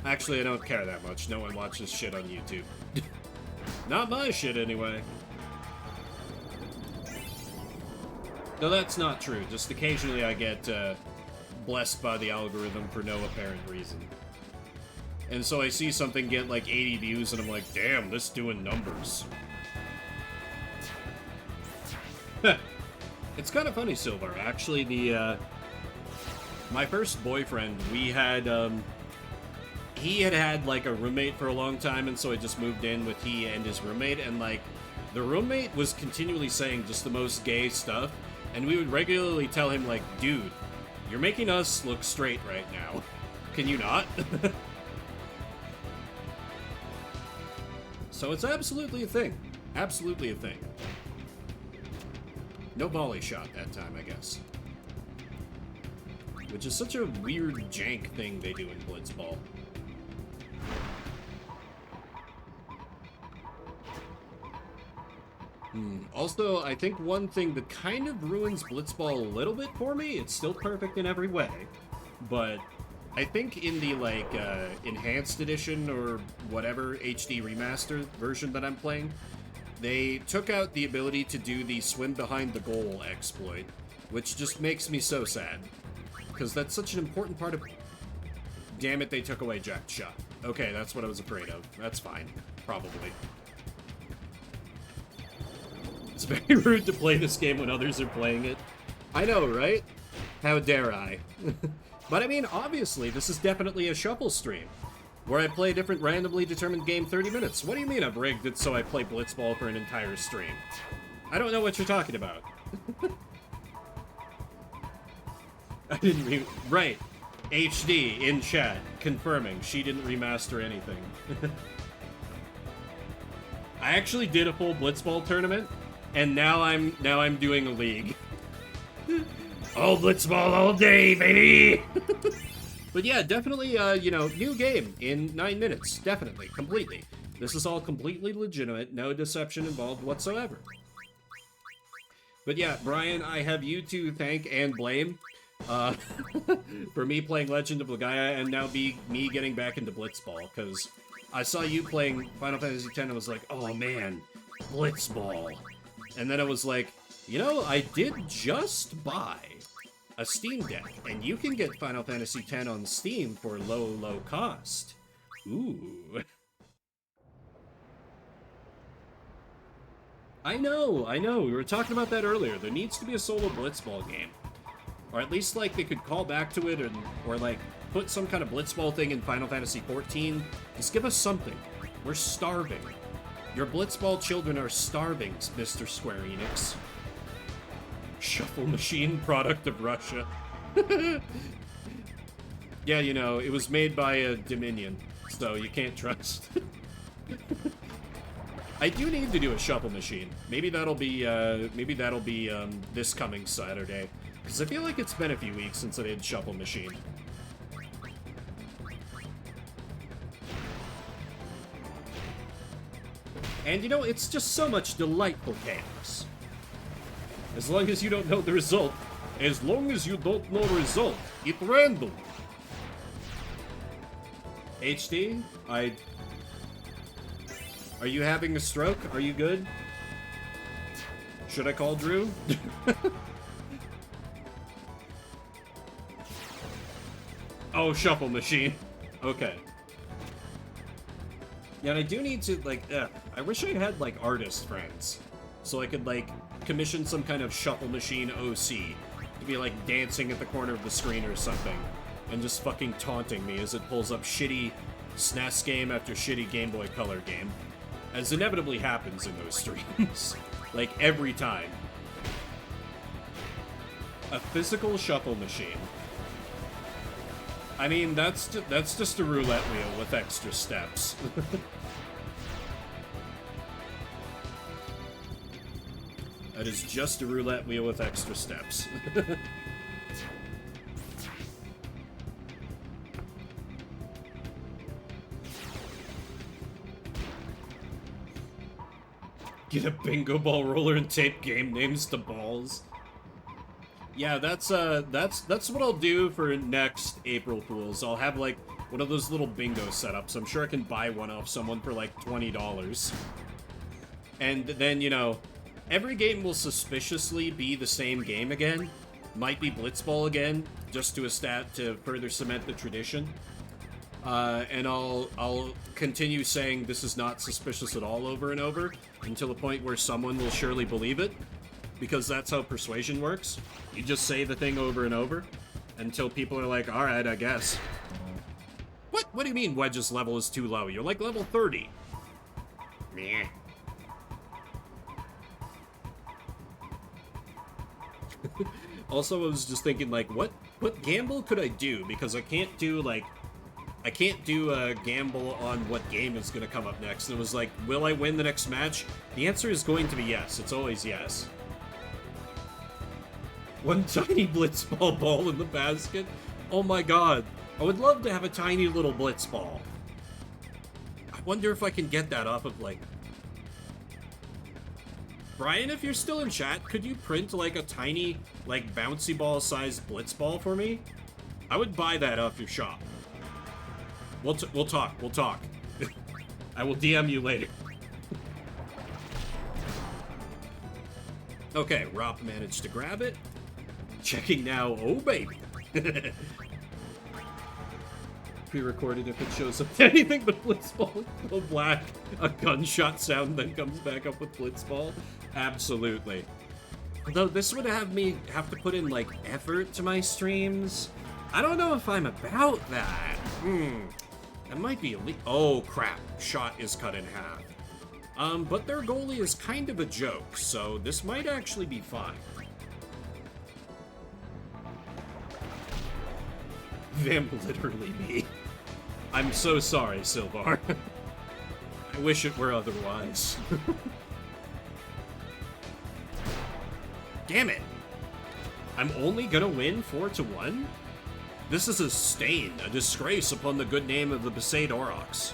Actually, I don't care that much. No one watches shit on YouTube. Not my shit, anyway. No, that's not true. Just occasionally I get blessed by the algorithm for no apparent reason. And so I see something get like 80 views and I'm like, damn, this doing numbers. It's kind of funny, Silver. Actually, my first boyfriend, we had, he had like a roommate for a long time, and so I just moved in with he and his roommate, and like, the roommate was continually saying just the most gay stuff, and we would regularly tell him like, dude, you're making us look straight right now. Can you not? So it's absolutely a thing. Absolutely a thing. No volley shot that time, I guess. Which is such a weird jank thing they do in Blitzball. Also, I think one thing that kind of ruins Blitzball a little bit for me, it's still perfect in every way, but I think in the, like, Enhanced Edition or whatever HD Remastered version that I'm playing, they took out the ability to do the swim behind the goal exploit, which just makes me so sad. Because that's such an important part of... Damn it, they took away Jacked Shot. Okay, that's what I was afraid of. That's fine. Probably. It's very rude to play this game when others are playing it. I know, right? How dare I? But I mean, obviously, this is definitely a shuffle stream, where I play a different randomly determined game 30 minutes. What do you mean I've rigged it so I play Blitzball for an entire stream? I don't know what you're talking about. I didn't right. HD in chat confirming she didn't remaster anything. I actually did a full Blitzball tournament, and now I'm doing a league. All Blitzball all day, baby. But yeah, definitely you know, new game in 9 minutes. Definitely, completely. This is all completely legitimate, no deception involved whatsoever. But yeah, Brian, I have you to thank and blame uh, for me playing Legend of Legaia and now me getting back into Blitzball, because I saw you playing Final Fantasy X and was like, oh man, Blitzball. And then I was like, you know, I did just buy a Steam Deck, and you can get Final Fantasy X on Steam for low cost. Ooh. I know, we were talking about that earlier. There needs to be a solo Blitzball game. Or at least, like, they could call back to it, or like, put some kind of Blitzball thing in Final Fantasy XIV. Just give us something. We're starving. Your Blitzball children are starving, Mr. Square Enix. Shuffle machine, product of Russia. Yeah, you know, it was made by a Dominion, so you can't trust. I do need to do a shuffle machine. Maybe that'll be this coming Saturday, because I feel like it's been a few weeks since I did shuffle machine. And you know, it's just so much delightful chaos. As long as you don't know the result. As long as you don't know the result. It's random. HD? Are you having a stroke? Are you good? Should I call Drew? Oh, shuffle machine. Okay. Yeah, and I do need to, like, I wish I had, like, artist friends. So I could, like, commission some kind of shuffle machine OC to be, like, dancing at the corner of the screen or something. And just fucking taunting me as it pulls up shitty SNES game after shitty Game Boy Color game. As inevitably happens in those streams. Like, every time. A physical shuffle machine. I mean, that's just a roulette wheel with extra steps. That is just a roulette wheel with extra steps. Get a bingo ball roller and tape game names to balls. Yeah, that's what I'll do for next April Fools. I'll have like one of those little bingo setups. I'm sure I can buy one off someone for like $20. And then, you know, every game will suspiciously be the same game again. Might be Blitzball again, just to further cement the tradition. And I'll continue saying this is not suspicious at all over and over until the point where someone will surely believe it, because that's how persuasion works. You just say the thing over and over until people are like, alright, I guess. What? What do you mean Wedge's level is too low? You're like level 30. Meh. Also, I was just thinking, like, what gamble could I do? Because I can't do a gamble on what game is going to come up next. And it was like, will I win the next match? The answer is going to be yes. It's always yes. One tiny Blitzball ball in the basket? Oh my god. I would love to have a tiny little Blitzball. I wonder if I can get that off of, like... Brian, if you're still in chat, could you print, like, a tiny, like, bouncy ball-sized Blitzball for me? I would buy that off your shop. We'll talk. I will DM you later. Okay, Rop managed to grab it. Checking now. Oh, baby. Pre-recorded if it shows up to anything but Blitzball. Go black. A gunshot sound then comes back up with Blitzball. Absolutely. Although this would have me have to put in, like, effort to my streams. I don't know if I'm about that. That might be elite. Oh, crap. Shot is cut in half. But their goalie is kind of a joke, so this might actually be fine. Them literally me. I'm so sorry, Silvar. I wish it were otherwise. Damn it. I'm only gonna win 4-1? This is a stain, a disgrace upon the good name of the Besaid Aurochs.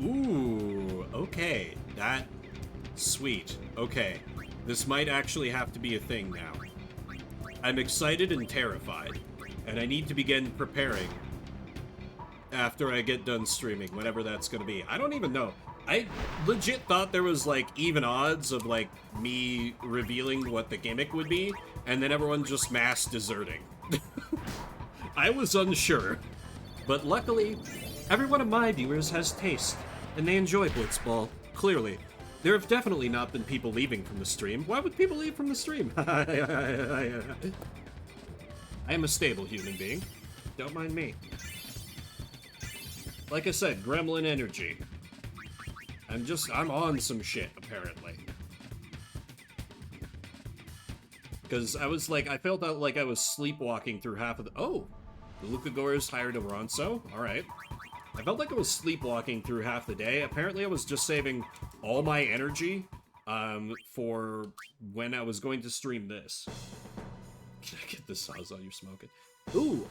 Ooh, okay. That... Sweet. Okay. This might actually have to be a thing now. I'm excited and terrified. And I need to begin preparing after I get done streaming, whatever that's gonna be. I don't even know. I legit thought there was, like, even odds of, like, me revealing what the gimmick would be, and then everyone just mass deserting. I was unsure. But luckily, every one of my viewers has taste, and they enjoy Blitzball, clearly. There have definitely not been people leaving from the stream. Why would people leave from the stream? I am a stable human being. Don't mind me. Like I said, gremlin energy. I'm on some shit, apparently. Because I was like, I felt like I was sleepwalking through half of the... Oh! The Luca Gores hired a Ronso? Alright. I felt like I was sleepwalking through half the day. Apparently I was just saving all my energy, for when I was going to stream this. Can I get the Sawzall you're smoking? Ooh,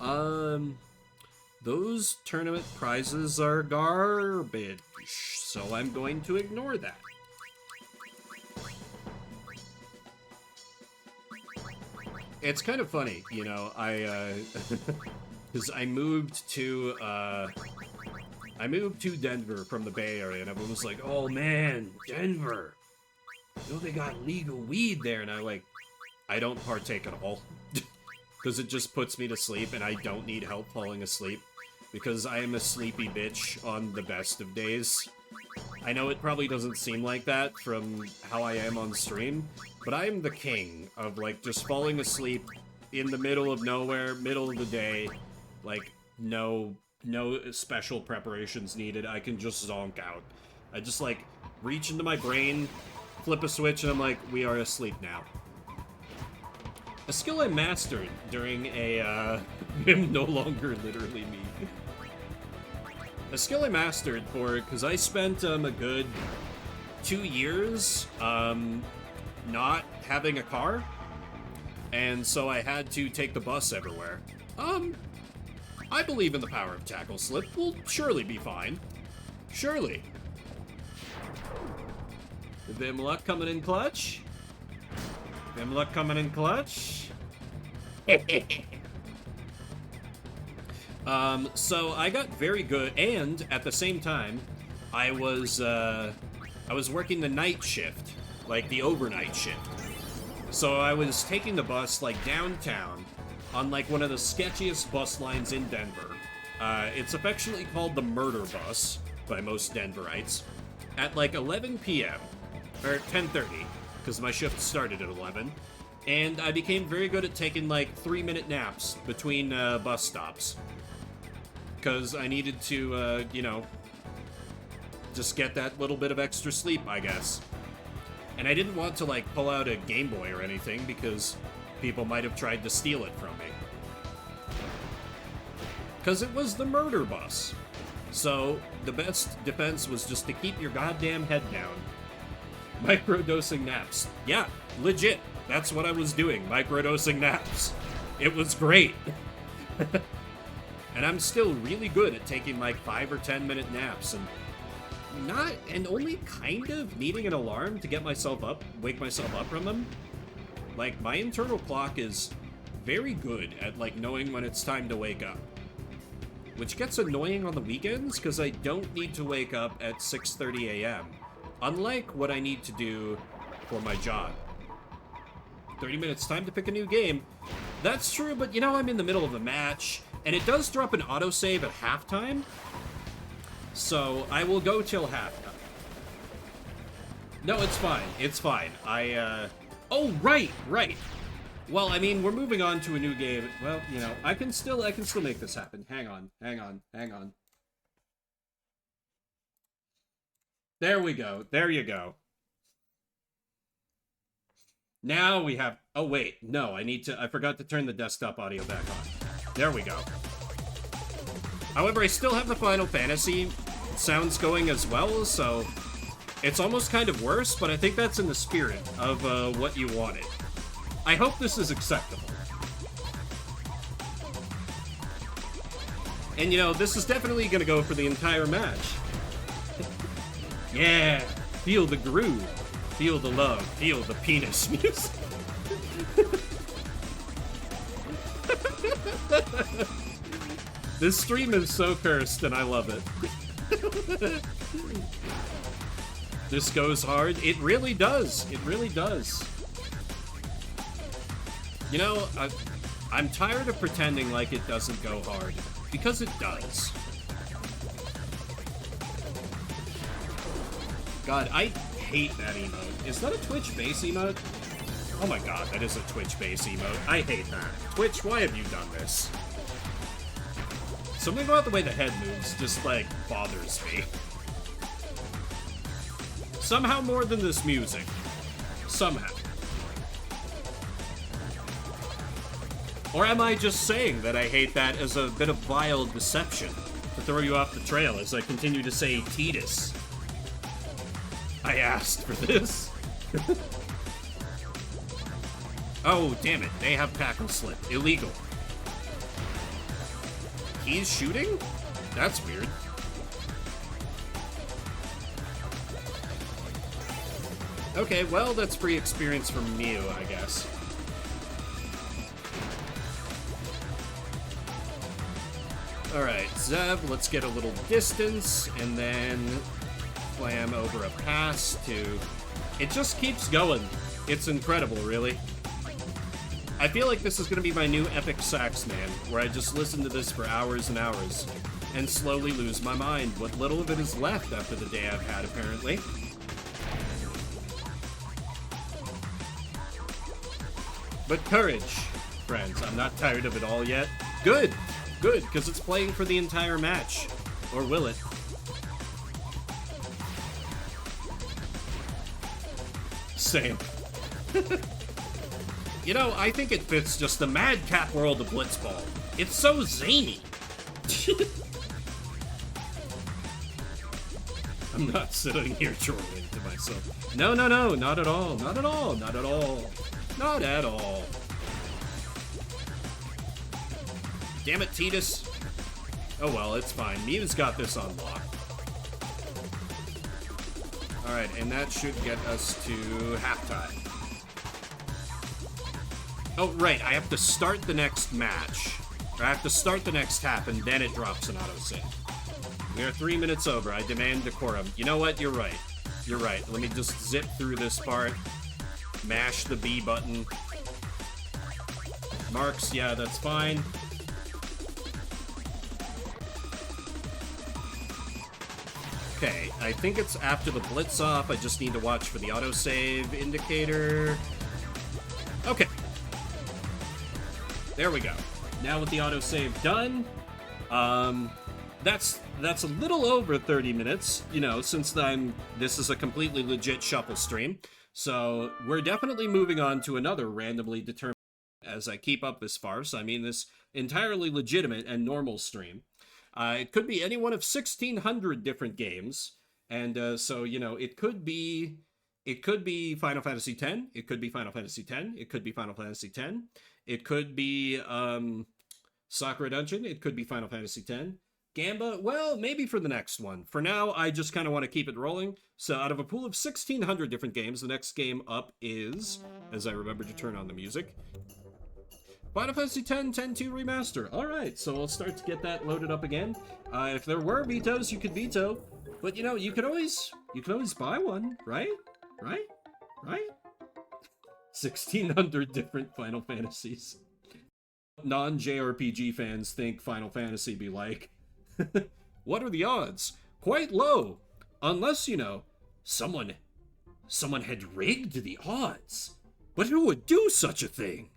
those tournament prizes are garbage, so I'm going to ignore that. It's kind of funny, you know, because I moved to Denver from the Bay Area, and everyone was like, oh man, Denver, you know they got legal weed there, and I don't partake at all. Because it just puts me to sleep, and I don't need help falling asleep. Because I am a sleepy bitch on the best of days. I know it probably doesn't seem like that from how I am on stream, but I am the king of, like, just falling asleep in the middle of nowhere, middle of the day. Like, no special preparations needed. I can just zonk out. I just, like, reach into my brain, flip a switch, and I'm like, we are asleep now. A skill I mastered during a, I'm no longer literally me. A skill I mastered because I spent, a good 2 years, not having a car, and so I had to take the bus everywhere. I believe in the power of tackle slip. We'll surely be fine. Surely. Vimluck coming in clutch. Vimluck coming in clutch. So I got very good, and at the same time, I was working the night shift, like the overnight shift. So I was taking the bus, like, downtown, on, like, one of the sketchiest bus lines in Denver. It's affectionately called the Murder Bus by most Denverites, at, like, 11 p.m., or 10:30, because my shift started at 11, and I became very good at taking, like, 3-minute naps between, bus stops. Because I needed to, you know, just get that little bit of extra sleep, I guess. And I didn't want to, like, pull out a Game Boy or anything, because people might have tried to steal it from me. Because it was the murder bus. So, the best defense was just to keep your goddamn head down. Microdosing naps. Yeah, legit. That's what I was doing, microdosing naps. It was great. And I'm still really good at taking, like, 5 or 10 minute naps, and only kind of needing an alarm to get myself up, wake myself up from them. Like, my internal clock is very good at, like, knowing when it's time to wake up. Which gets annoying on the weekends, because I don't need to wake up at 6:30 a.m. Unlike what I need to do for my job. 30 minutes, time to pick a new game. That's true, but, you know, I'm in the middle of a match, and it does drop an autosave at halftime, so I will go till halftime. No, it's fine. It's fine. Oh, right. Well, I mean, we're moving on to a new game. Well, you know, I can still make this happen. Hang on. There we go. There you go. Now we have... Oh, wait. No, I forgot to turn the desktop audio back on. There we go. However, I still have the Final Fantasy sounds going as well, so it's almost kind of worse, but I think that's in the spirit of what you wanted. I hope this is acceptable. And, you know, this is definitely going to go for the entire match. Yeah, feel the groove, feel the love, feel the penis music. This stream is so cursed and I love it. This goes hard. It really does. It really does. You know, I'm tired of pretending like it doesn't go hard, because it does. God, I hate that emote. Is that a Twitch base emote? Oh my god, that is a Twitch base emote. I hate that. Twitch, why have you done this? Something about the way the head moves just, like, bothers me. Somehow more than this music. Somehow. Or am I just saying that I hate that as a bit of vile deception to throw you off the trail as I continue to say Titus? I asked for this. Oh, damn it. They have tackle slip. Illegal. He's shooting? That's weird. Okay, well, that's free experience for Mew, I guess. Alright, Zev, let's get a little distance, and then slam over a pass to... It just keeps going. It's incredible, really. I feel like this is going to be my new epic sax man, where I just listen to this for hours and hours, and slowly lose my mind. What little of it is left after the day I've had, apparently. But courage, friends. I'm not tired of it all yet. Good! Good, because it's playing for the entire match. Or will it? Same. You know, I think it fits just the madcap world of Blitzball. It's so zany. I'm not sitting here trolling to myself. No, no, no, not at all. Not at all. Not at all. Not at all. Damn it, Titus. Oh well, it's fine. Mew's got this on lock. Alright, and that should get us to halftime. Oh, right, I have to start the next match. Or I have to start the next half, and then it drops an autosave. We are 3 minutes over. I demand decorum. You know what? You're right. You're right. Let me just zip through this part. Mash the B button. Marks, yeah, that's fine. Okay, I think it's after the blitz off. I just need to watch for the autosave indicator. Okay. There we go. Now with the autosave done, that's a little over 30 minutes, you know, since this is a completely legit shuffle stream. So we're definitely moving on to another randomly determined as I keep up this farce. I mean, this entirely legitimate and normal stream. It could be any one of 1,600 different games, and so, you know, it could be Final Fantasy X, it could be Final Fantasy X, it could be Final Fantasy X, it could be Sakura Dungeon, it could be Final Fantasy X, Gamba, well, maybe for the next one. For now, I just kind of want to keep it rolling. So out of a pool of 1,600 different games, the next game up is, as I remember to turn on the music, Final Fantasy X 10-2 Remaster. Alright, so I'll start to get that loaded up again. If there were vetoes, you could veto. But, you know, you could always buy one, right? Right? Right? 1,600 different Final Fantasies. Non-JRPG fans think Final Fantasy be like, what are the odds? Quite low. Unless, you know, someone had rigged the odds. But who would do such a thing?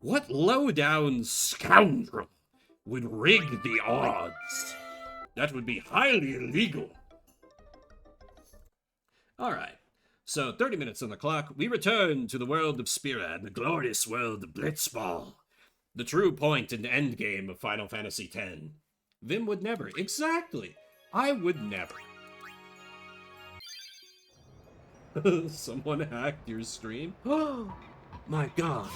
What low-down scoundrel would rig the odds? That would be highly illegal. Alright, so 30 minutes on the clock, we return to the world of Spira and the glorious world of Blitzball. The true point and end game of Final Fantasy X. Vim would never. Exactly. I would never. Someone hacked your stream? Oh, my god.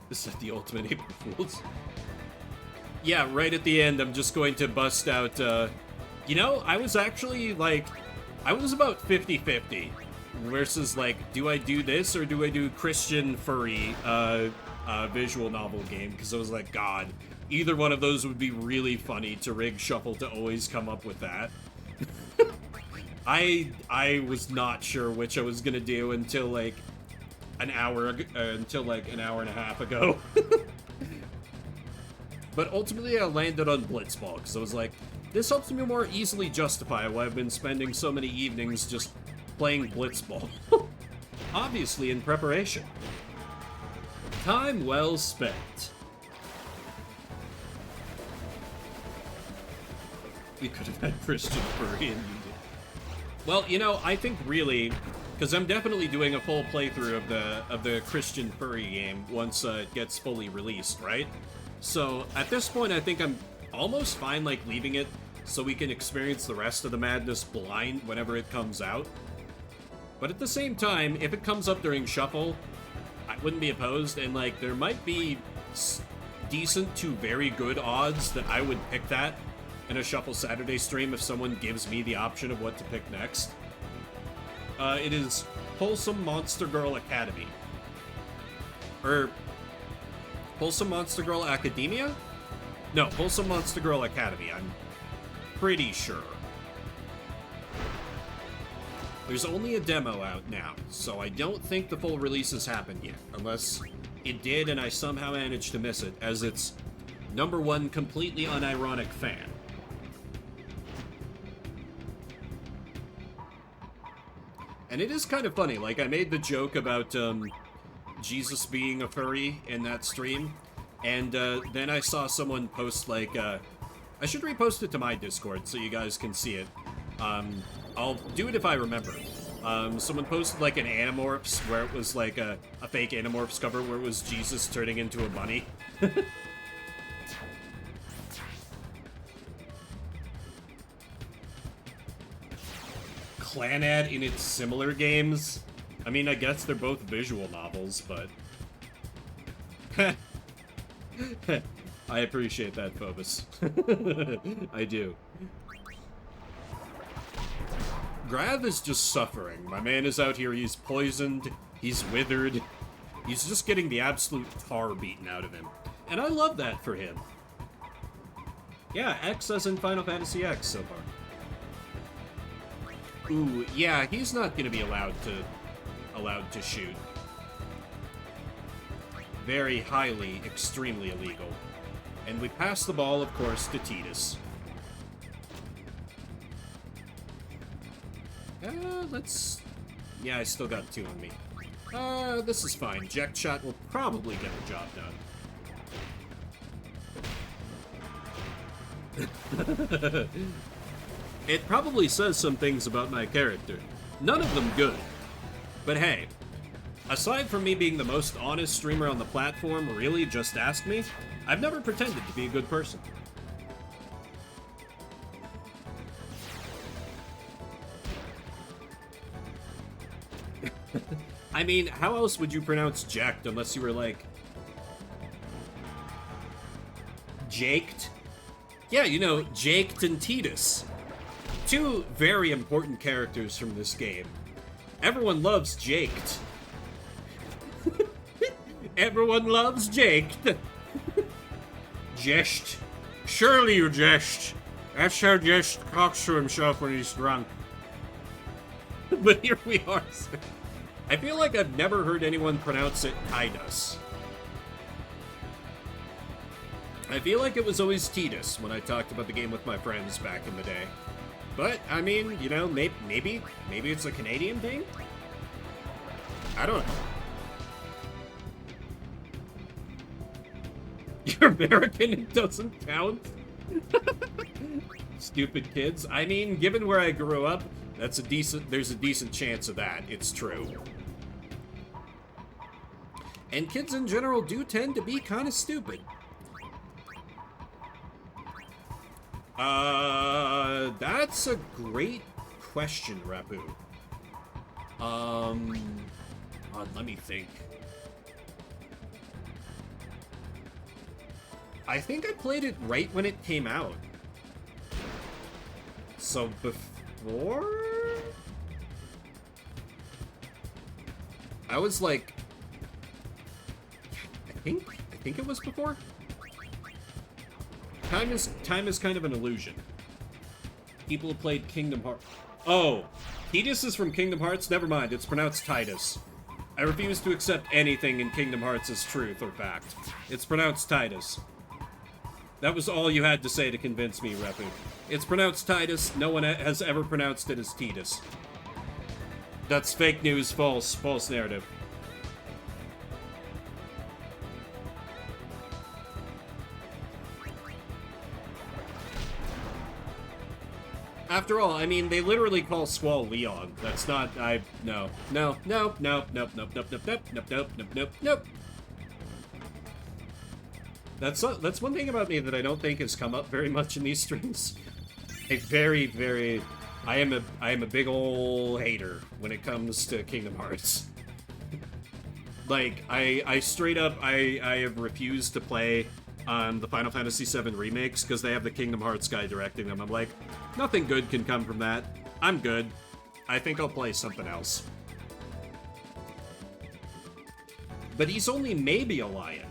Is that the ultimate April Fools? Yeah, right at the end, I'm just going to bust out You know, I was actually, like, I was about 50-50 versus, like, do I do this or do I do Christian furry visual novel game? Because I was like, God, either one of those would be really funny to rig Shuffle to always come up with that. I was not sure which I was gonna do until, like, an hour and a half ago. But ultimately, I landed on Blitzball, because I was like, this helps me more easily justify why I've been spending so many evenings just playing Blitzball. Obviously in preparation. Time well spent. We could have had Christian Furry and you did. Well, you know, I think really, because I'm definitely doing a full playthrough of the Christian Furry game once it gets fully released, right? So at this point, I think I'm almost fine, like, leaving it so we can experience the rest of the madness blind whenever it comes out. But at the same time, if it comes up during Shuffle, I wouldn't be opposed, and, like, there might be decent to very good odds that I would pick that in a Shuffle Saturday stream if someone gives me the option of what to pick next. It is Wholesome Monster Girl Academy. Or Wholesome Monster Girl Academia? No, Wholesome Monster Girl Academy, I'm pretty sure. There's only a demo out now, so I don't think the full release has happened yet, unless it did and I somehow managed to miss it, as its #1 completely unironic fan. And it is kind of funny, like, I made the joke about, Jesus being a furry in that stream, and then I saw someone post, like, I should repost it to my Discord so you guys can see it. I'll do it if I remember. Someone posted, like, an Animorphs where it was, like, a fake Animorphs cover where it was Jesus turning into a bunny. Clanad in its similar games? I mean, I guess they're both visual novels, but... I appreciate that, Phobos. I do. Grav is just suffering. My man is out here, he's poisoned, he's withered. He's just getting the absolute tar beaten out of him. And I love that for him. Yeah, X as in Final Fantasy X so far. Ooh, yeah, he's not gonna be allowed to shoot. Very highly, extremely illegal. And we pass the ball, of course, to Tidus. Let's... Yeah, I still got 2 on me. This is fine. Eject shot will probably get the job done. It probably says some things about my character. None of them good. But hey, aside from me being the most honest streamer on the platform, really, just ask me, I've never pretended to be a good person. I mean, how else would you pronounce jacked unless you were like... Jaked? Yeah, you know, Jaked and Tidus. 2 very important characters from this game. Everyone loves Jaked. Everyone loves Jaked. Jest. Surely you jest. That's how Jest talks to himself when he's drunk. But here we are, sir. I feel like I've never heard anyone pronounce it Tidus. I feel like it was always Tidus when I talked about the game with my friends back in the day. But, I mean, you know, maybe it's a Canadian thing? I don't know. You're American, it doesn't count? Stupid kids. I mean, given where I grew up, there's a decent chance of that. It's true. And kids in general do tend to be kind of stupid. That's a great question, Rapu. Let me think. I think I played it right when it came out. So before... I was like... I think it was before? Time is kind of an illusion. People who played Kingdom Hearts... Oh! Titus is from Kingdom Hearts? Never mind, it's pronounced Titus. I refuse to accept anything in Kingdom Hearts as truth or fact. It's pronounced Titus. That was all you had to say to convince me, Repu. It's pronounced Titus. No one has ever pronounced it as Titus. That's fake news, false narrative. After all, I mean, they literally call Squall Leon. That's not, no. Nope. That's one thing about me that I don't think has come up very much in these streams. I am a big ol' hater when it comes to Kingdom Hearts. Like, I straight up, I have refused to play the Final Fantasy VII remakes because they have the Kingdom Hearts guy directing them. I'm like, nothing good can come from that. I'm good. I think I'll play something else. But he's only maybe a lion.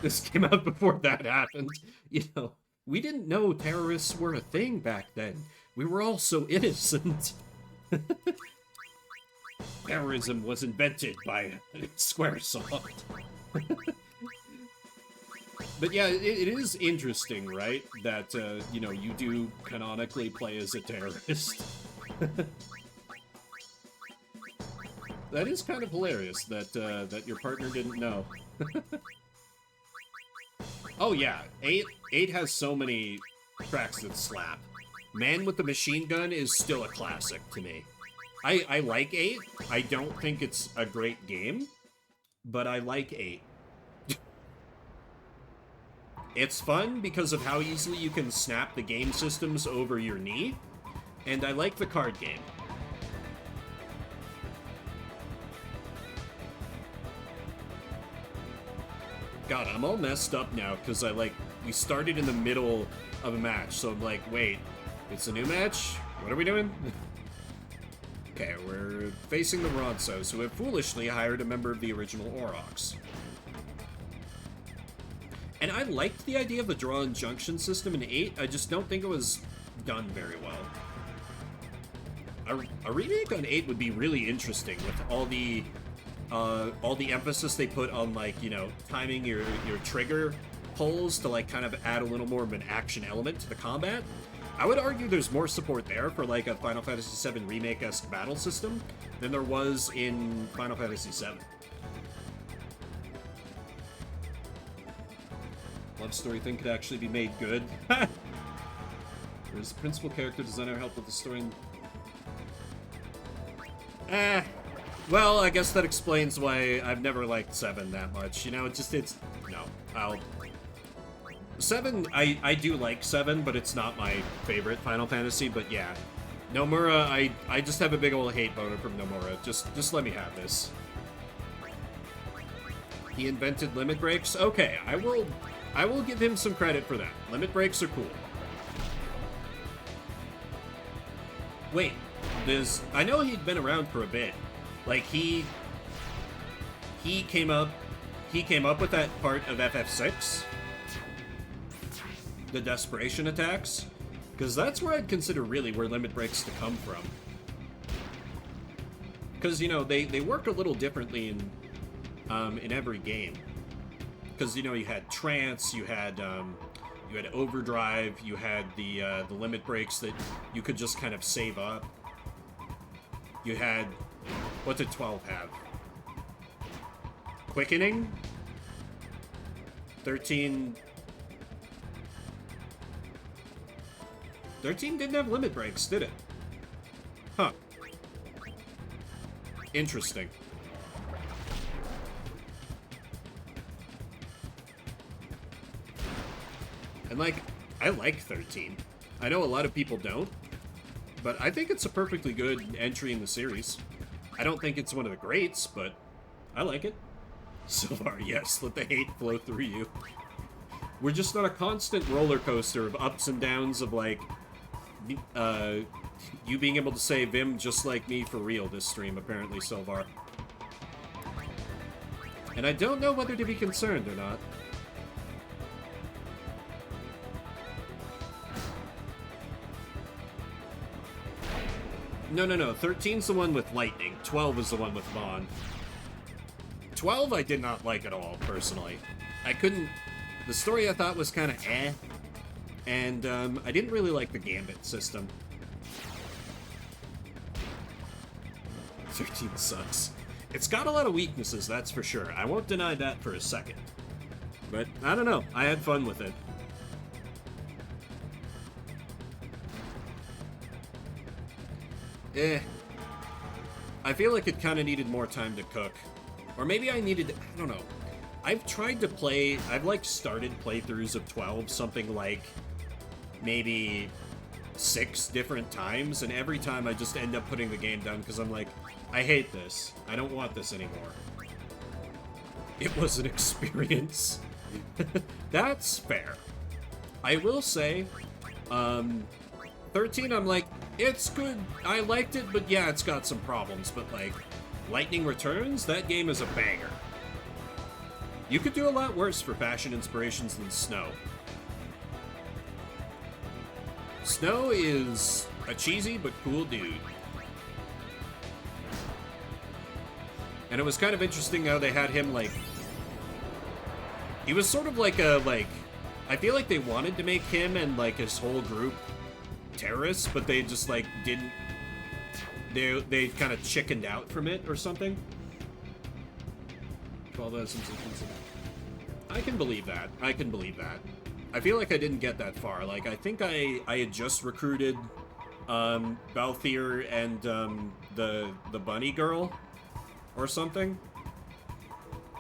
This came out before that happened. You know, we didn't know terrorists were a thing back then. We were all so innocent. Terrorism was invented by Squaresoft. But yeah, it is interesting, right? That, you know, you do canonically play as a terrorist. That is kind of hilarious that, that your partner didn't know. Oh yeah, 8 has so many tracks that slap. Man with the Machine Gun is still a classic to me. I like 8. I don't think it's a great game, but I like 8. It's fun because of how easily you can snap the game systems over your knee, and I like the card game. God, I'm all messed up now because we started in the middle of a match, so I'm like, wait, it's a new match? What are we doing? Okay, we're facing the Ronsos, who have foolishly hired a member of the original Aurochs. And I liked the idea of the draw-in junction system in 8, I just don't think it was done very well. A remake on 8 would be really interesting with all the emphasis they put on, like, you know, timing your trigger pulls to, like, kind of add a little more of an action element to the combat. I would argue there's more support there for, like, a Final Fantasy VII Remake-esque battle system than there was in Final Fantasy VII. Love story thing could actually be made good. Does the principal character designer help with the story? Well, I guess that explains why I've never liked 7 that much. You know, no. 7, I do like 7, but it's not my favorite Final Fantasy, but yeah. Nomura, I just have a big old hate boner from Nomura. Just let me have this. He invented limit breaks? Okay, I will give him some credit for that. Limit breaks are cool. Wait, I know he'd been around for a bit. Like, he came up with that part of FF6, the desperation attacks, because that's where I'd consider really where limit breaks to come from. Because, you know, they work a little differently in every game. Because, you know, you had trance, you had overdrive, you had the limit breaks that you could just kind of save up. You had, what did 12 have? Quickening? 13 didn't have limit breaks, did it? Huh. Interesting. And, like, I like 13. I know a lot of people don't, but I think it's a perfectly good entry in the series. I don't think it's one of the greats, but I like it. So far, yes, let the hate flow through you. We're just on a constant roller coaster of ups and downs of, like, you being able to say Vim just like me for real this stream, apparently, Silvar. And I don't know whether to be concerned or not. No, 13's the one with lightning. 12 is the one with Vaughn. 12 I did not like at all, personally. I couldn't... The story I thought was kind of eh. And, I didn't really like the Gambit system. 13 sucks. It's got a lot of weaknesses, that's for sure. I won't deny that for a second. But, I don't know. I had fun with it. I feel like it kind of needed more time to cook. Or maybe I needed... I don't know. I've tried to play... I've, like, started playthroughs of 12 something like... maybe 6 different times, and every time I just end up putting the game down because I'm like, I hate this. I don't want this anymore. It was an experience. That's fair. I will say, 13, I'm like, it's good. I liked it, but yeah, it's got some problems. But, like, Lightning Returns, that game is a banger. You could do a lot worse for fashion inspirations than Snow. Snow is a cheesy but cool dude. And it was kind of interesting how they had him, like... He was sort of like a, like... I feel like they wanted to make him and, like, his whole group terrorists, but they just, like, didn't... They kind of chickened out from it or something. 12 hours since I can believe that. I can believe that. I feel like I didn't get that far. Like, I think I had just recruited Balthier and the bunny girl or something.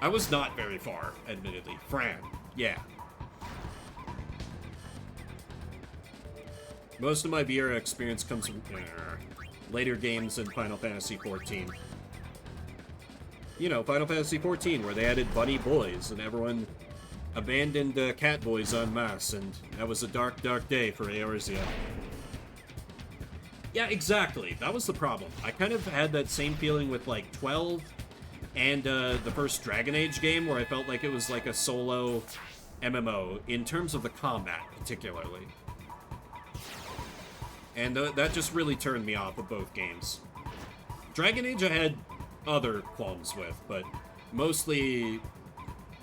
I was not very far, admittedly. Fran, yeah. Most of my VR experience comes from later games in Final Fantasy XIV. You know, Final Fantasy XIV, where they added bunny boys and everyone abandoned cat boys en masse, and that was a dark, dark day for Eorzea. Yeah, exactly. That was the problem. I kind of had that same feeling with, like, 12 and the first Dragon Age game, where I felt like it was like a solo MMO, in terms of the combat, particularly. And that just really turned me off of both games. Dragon Age I had other qualms with, but mostly...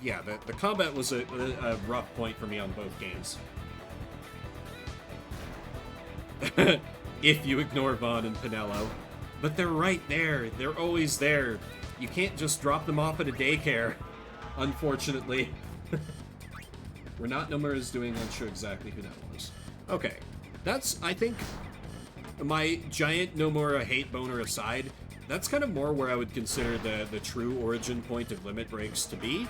Yeah, the combat was a rough point for me on both games. If you ignore Vaughn and Pinello. But they're right there. They're always there. You can't just drop them off at a daycare, unfortunately. We're not Nomura's doing, unsure exactly who that was. Okay. That's, I think, my giant Nomura hate boner aside, that's kind of more where I would consider the true origin point of limit breaks to be.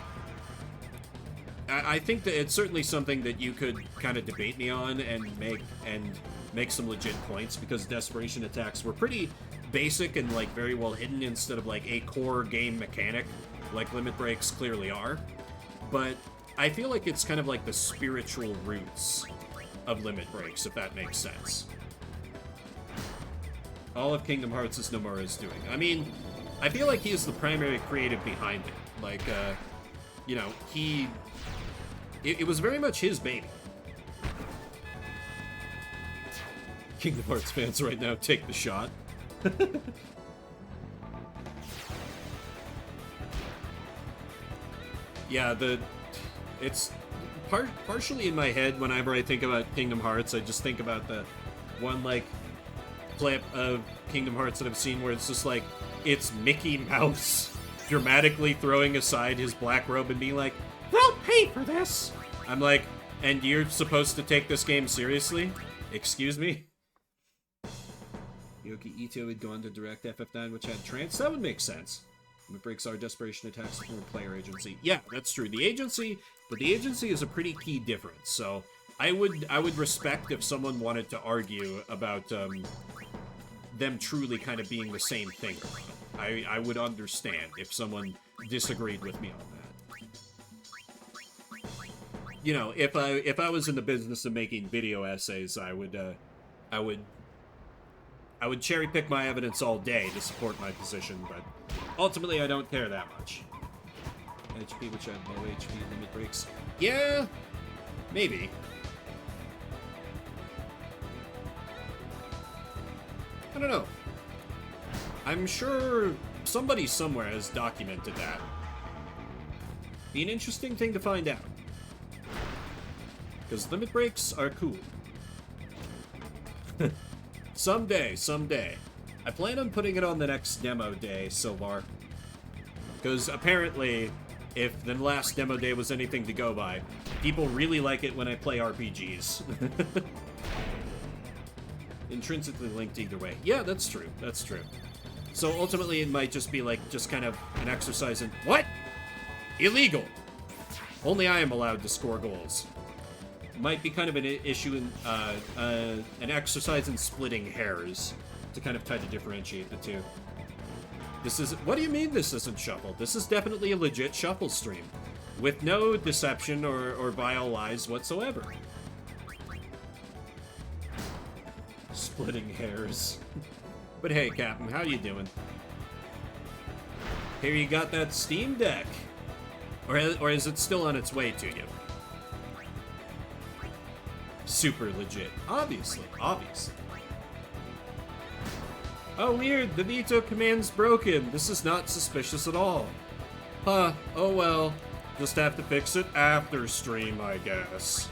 I think that it's certainly something that you could kind of debate me on and make some legit points, because desperation attacks were pretty basic and, like, very well hidden instead of, like, a core game mechanic like limit breaks clearly are. But I feel like it's kind of like the spiritual roots of limit breaks, if that makes sense. All of Kingdom Hearts is Nomura's doing. I mean, I feel like he is the primary creative behind it. Like, you know, it was very much his baby. Kingdom Hearts fans right now, take the shot. Yeah, it's partially in my head whenever I think about Kingdom Hearts. I just think about the one, like, clip of Kingdom Hearts that I've seen where it's just like, it's Mickey Mouse dramatically throwing aside his black robe and being like, "They'll pay for this!" I'm like, and you're supposed to take this game seriously? Excuse me? Yoki Ito would go on to direct FF9, which had trance. That would make sense. It breaks our desperation attacks from the player agency. Yeah, that's true. The agency, but the agency is a pretty key difference. So I would respect if someone wanted to argue about them truly kind of being the same thing. I would understand if someone disagreed with me on that. you know, if I was in the business of making video essays, I would cherry pick my evidence all day to support my position, but ultimately I don't care that much. HP, which I have low HP limit breaks. Yeah, maybe. I don't know. I'm sure somebody somewhere has documented that. Be an interesting thing to find out. Because limit breaks are cool. Someday. I plan on putting it on the next demo day, Silvar. Because apparently, if the last demo day was anything to go by, people really like it when I play RPGs. Intrinsically linked either way. Yeah, that's true. That's true. So ultimately, it might just be like, just kind of an exercise in... What? Illegal! Only I am allowed to score goals. Might be kind of an issue in, an exercise in splitting hairs to kind of try to differentiate the two. This is... What do you mean this isn't shuffle? This is definitely a legit shuffle stream. With no deception or vile lies whatsoever. Splitting hairs. But hey, Captain, how you doing? Here you got that Steam Deck. Or is it still on its way to you? Super legit. Obviously. Oh, weird. The veto command's broken. This is not suspicious at all. Huh. Oh well. Just have to fix it after stream, I guess.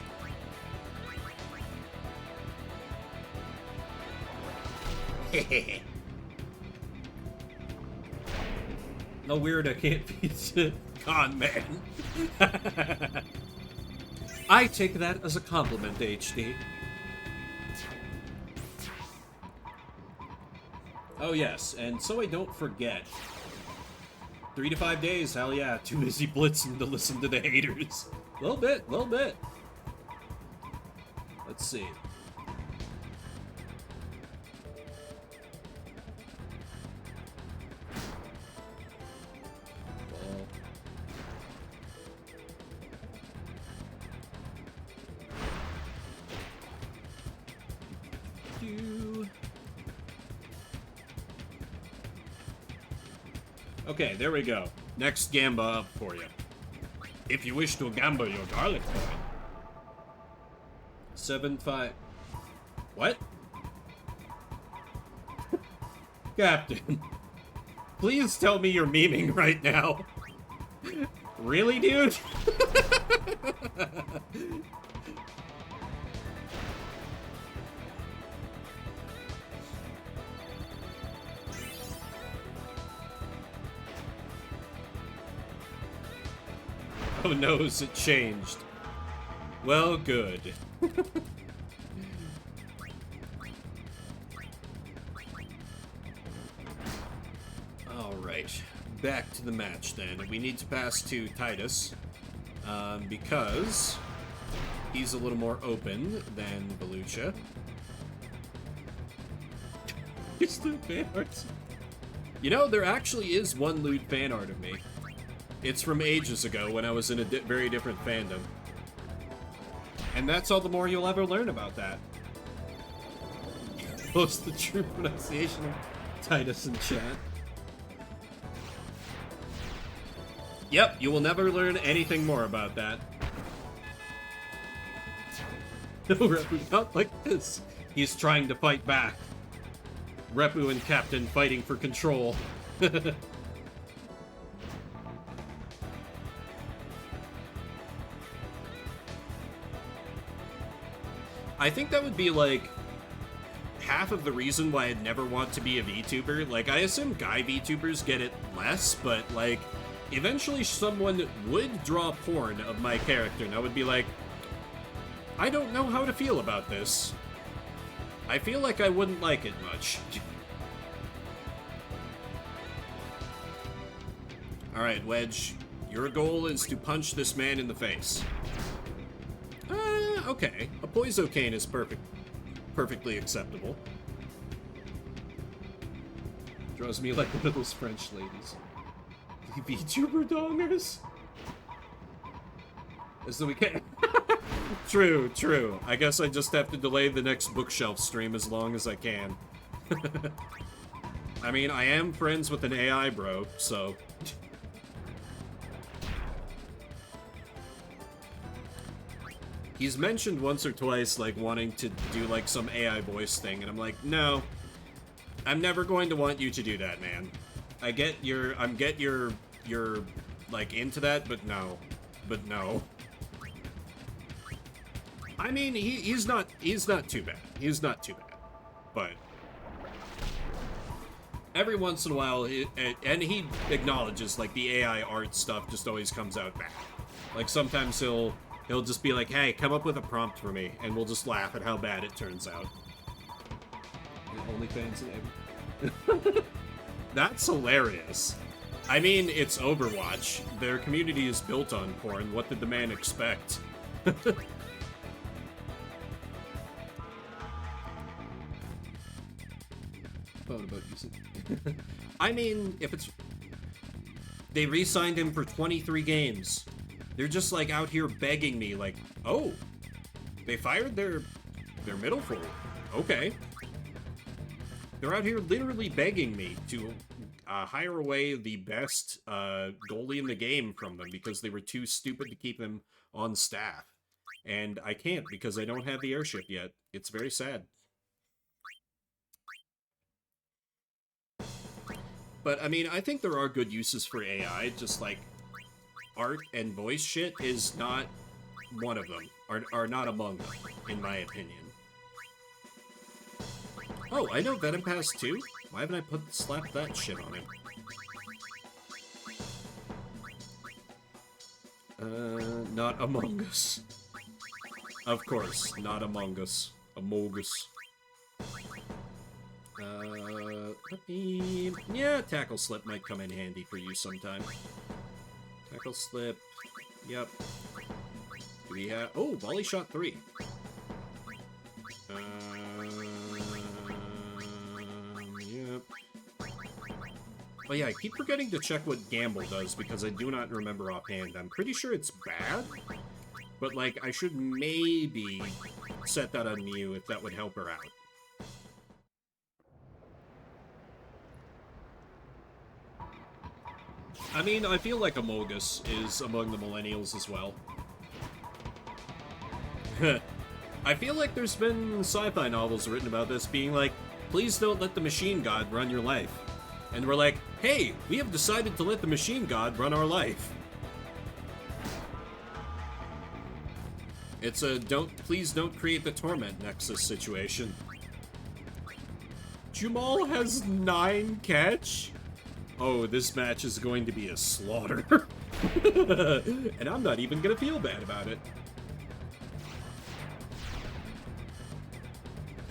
No, weird, I can't beat it. Con man. I take that as a compliment, HD. Oh yes, and so I don't forget. 3 to 5 days, hell yeah. Too busy blitzing to listen to the haters. Little bit. Let's see. Okay, there we go. Next gamba up for you. If you wish to gamba your garlic coin. 7-5. What? Captain. Please tell me you're memeing right now. Really, dude? Oh no, it changed. Well, good. Alright, back to the match then. We need to pass to Titus, because he's a little more open than Belucha. It's lewd fan art. You know, there actually is one lewd fan art of me. It's from ages ago when I was in a very different fandom. And that's all the more you'll ever learn about that. Post the true pronunciation of Titus in chat. Yep, you will never learn anything more about that. No, Repu, not like this. He's trying to fight back. Repu and Captain fighting for control. I think that would be, like, half of the reason why I'd never want to be a VTuber. Like, I assume guy VTubers get it less, but, like, eventually someone would draw porn of my character, and I would be like, I don't know how to feel about this. I feel like I wouldn't like it much. Alright, Wedge, your goal is to punch this man in the face. Okay. A Poiso cane is perfectly acceptable. Draws me like one of those French ladies. VTuber dongers? As though we can't... True, true. I guess I just have to delay the next bookshelf stream as long as I can. I mean, I am friends with an AI bro, so... He's mentioned once or twice, like, wanting to do, like, some AI voice thing, and I'm like, no. I'm never going to want you to do that, man. I get you're, like, into that, but no. But no. I mean, he's not too bad. He's not too bad. But... every once in a while, and he acknowledges, like, the AI art stuff just always comes out bad. Like, sometimes he'll just be like, hey, come up with a prompt for me, and we'll just laugh at how bad it turns out. OnlyFans and That's hilarious. I mean, it's Overwatch. Their community is built on porn. What did the man expect? Thought about using... I mean, if it's... They re-signed him for 23 games. They're just, like, out here begging me, like, oh, they fired their middle forward. Okay. They're out here literally begging me to hire away the best goalie in the game from them because they were too stupid to keep him on staff. And I can't because I don't have the airship yet. It's very sad. But, I mean, I think there are good uses for AI, just, like, art and voice shit is not one of them, are not among them, in my opinion. Oh, I know Venom Pass 2? Why haven't I slapped that shit on him? Not Among Us. Of course, not Among Us. Among Us. Let me... yeah, Tackle Slip might come in handy for you sometime. Tackle Slip. Yep. Do we have... oh, Volley Shot 3. Yep. Oh yeah, I keep forgetting to check what Gamble does because I do not remember offhand. I'm pretty sure it's bad, but, like, I should maybe set that on Mew if that would help her out. I mean, I feel like Amogus is among the millennials as well. I feel like there's been sci-fi novels written about this being like, please don't let the machine god run your life. And we're like, hey, we have decided to let the machine god run our life. It's a please don't create the torment nexus situation. Jamal has 9 catch? Oh, this match is going to be a slaughter. And I'm not even gonna feel bad about it.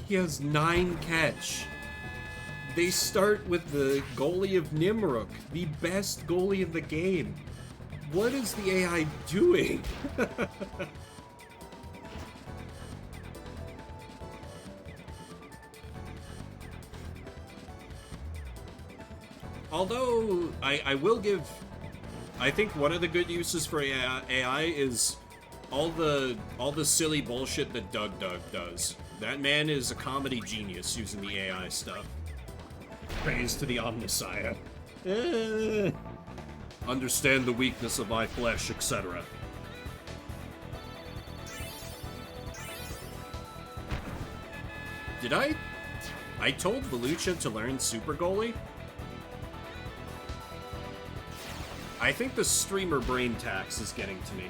He has 9 catch. They start with the goalie of Nimruk, the best goalie in the game. What is the AI doing? Although, I will give... I think one of the good uses for AI is all the silly bullshit that Doug does. That man is a comedy genius using the AI stuff. Praise to the Omnissiah. Understand the weakness of my flesh, etc. Did I told Velucha to learn Super Goalie? I think the streamer brain tax is getting to me.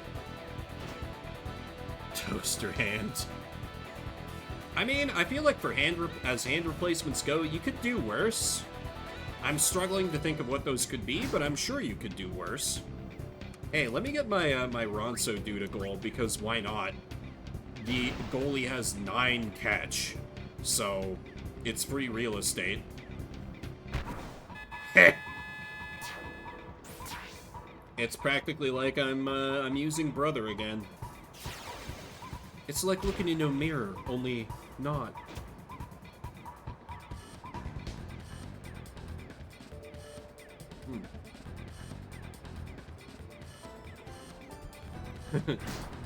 Toaster hand. I mean, I feel like for hand replacements go, you could do worse. I'm struggling to think of what those could be, but I'm sure you could do worse. Hey, let me get my my Ronso dude a goal, because why not? The goalie has 9 catch, so it's free real estate. Heh! It's practically like I'm using Brother again. It's like looking in a mirror, only not.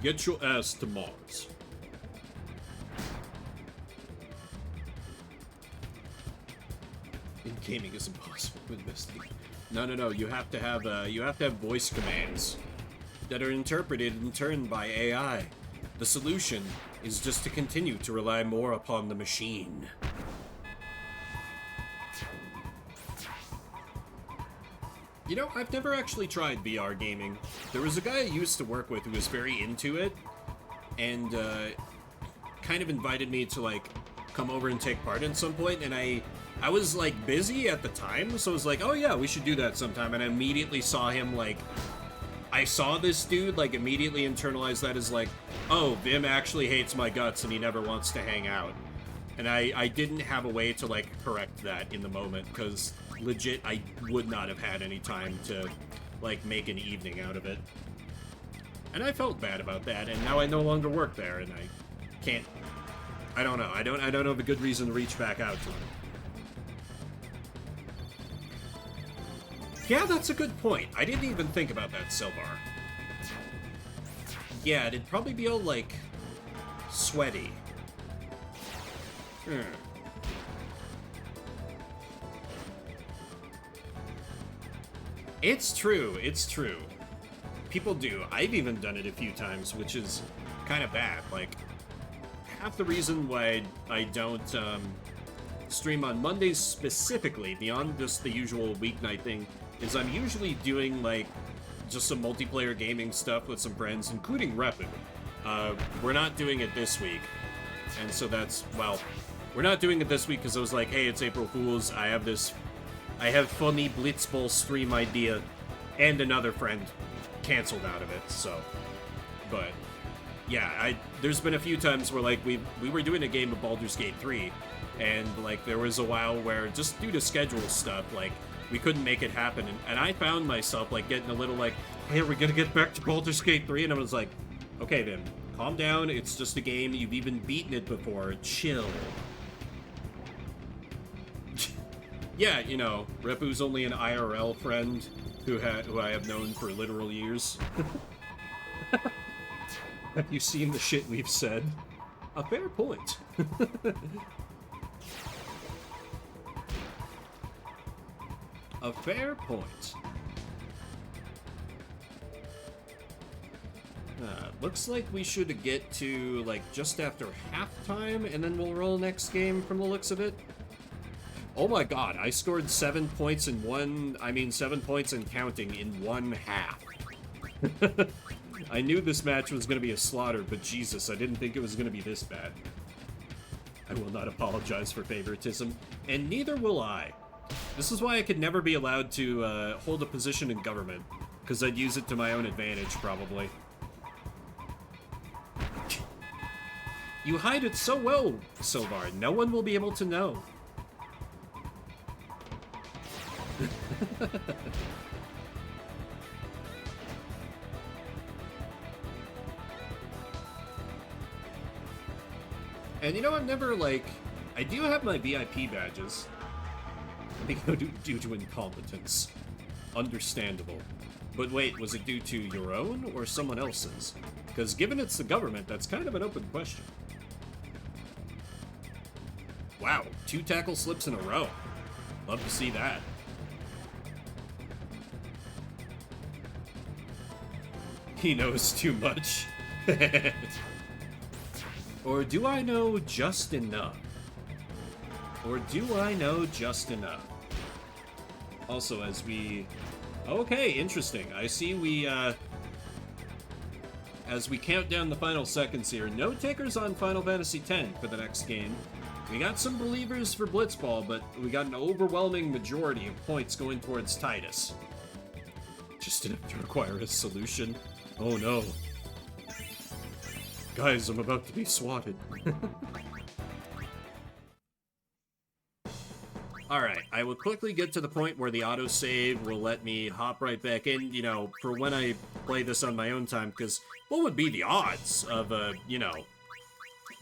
Get your ass to Mars. In gaming is impossible with this thing. No. You have to have voice commands that are interpreted in turn by AI. The solution is just to continue to rely more upon the machine. You know, I've never actually tried VR gaming. There was a guy I used to work with who was very into it, and kind of invited me to, like, come over and take part at some point, and I was, like, busy at the time, so I was like, oh yeah, we should do that sometime, and I immediately saw him, like, I saw this dude, like, immediately internalize that as, like, oh, Vim actually hates my guts and he never wants to hang out. And I didn't have a way to, like, correct that in the moment, because legit, I would not have had any time to, like, make an evening out of it. And I felt bad about that, and now I no longer work there, and I can't... I don't know. I don't have a good reason to reach back out to him. Yeah, that's a good point. I didn't even think about that, Silvar. Yeah, it'd probably be all, like, sweaty. It's true, it's true. People do. I've even done it a few times, which is kind of bad. Like, half the reason why I don't stream on Mondays specifically, beyond just the usual weeknight thing, is I'm usually doing, like, just some multiplayer gaming stuff with some friends, including Repu. We're not doing it this week, and so that's, well, we're not doing it this week because I was like, hey, it's April Fool's, I have funny BLITZBALL stream idea, and another friend canceled out of it, so, but, yeah, there's been a few times where, like, we were doing a game of Baldur's Gate 3, and, like, there was a while where, just due to schedule stuff, like, we couldn't make it happen, and I found myself, like, getting a little, like, hey, are we gonna get back to Baldur's Gate 3? And I was like, okay, then, calm down, it's just a game, you've even beaten it before, chill. Yeah, you know, Repu's only an IRL friend who I have known for literal years. Have you seen the shit we've said? A fair point. A fair point. Looks like we should get to, like, just after halftime, and then we'll roll next game from the looks of it. Oh my god, I scored 7 points in 7 points and counting in one half. I knew this match was going to be a slaughter, but Jesus, I didn't think it was going to be this bad. I will not apologize for favoritism, and neither will I. This is why I could never be allowed to hold a position in government, because I'd use it to my own advantage, probably. You hide it so well, Silvar. No one will be able to know. And you know, I've never, like... I do have my VIP badges. I think due to incompetence. Understandable. But wait, was it due to your own or someone else's? Because given it's the government, that's kind of an open question. Wow, 2 tackle slips in a row. Love to see that. He knows too much. Or do I know just enough? Or do I know just enough? Also, as we... Okay, interesting. I see we, as we count down the final seconds here, no takers on Final Fantasy X for the next game. We got some believers for Blitzball, but we got an overwhelming majority of points going towards Titus. Just enough to require a solution. Oh no. Guys, I'm about to be swatted. Alright, I will quickly get to the point where the autosave will let me hop right back in, you know, for when I play this on my own time, because what would be the odds of, you know,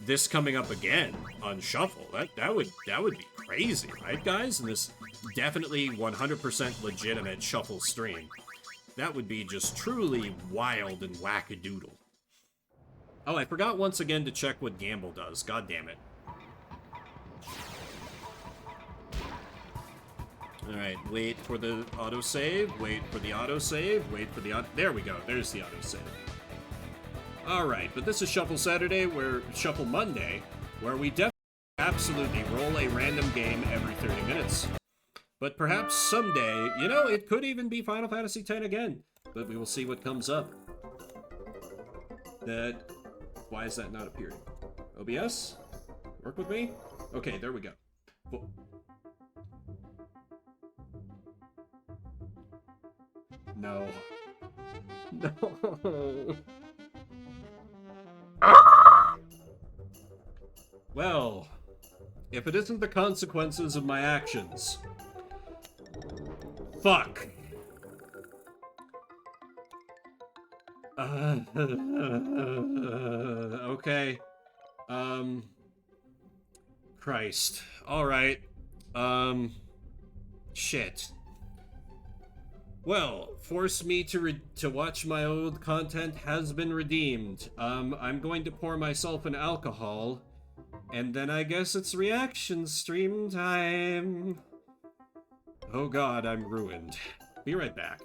this coming up again on Shuffle? That would be crazy, right, guys? And this definitely 100% legitimate Shuffle stream. That would be just truly wild and wackadoodle. Oh, I forgot once again to check what Gamble does. God damn it. Alright, wait for the autosave, wait for the autosave, wait for the auto... There we go, there's the autosave. Alright, but this is Shuffle Saturday, Shuffle Monday, where we definitely absolutely roll a random game every 30 minutes. But perhaps someday, you know, it could even be Final Fantasy X again. But we will see what comes up. Why is that not appearing? OBS? Work with me? Okay, there we go. No. No. Well, if it isn't the consequences of my actions. Fuck. Okay. Christ. Alright. Shit. Well, force me to watch my old content has been redeemed. I'm going to pour myself an alcohol, and then I guess it's reaction stream time. Oh god, I'm ruined. Be right back.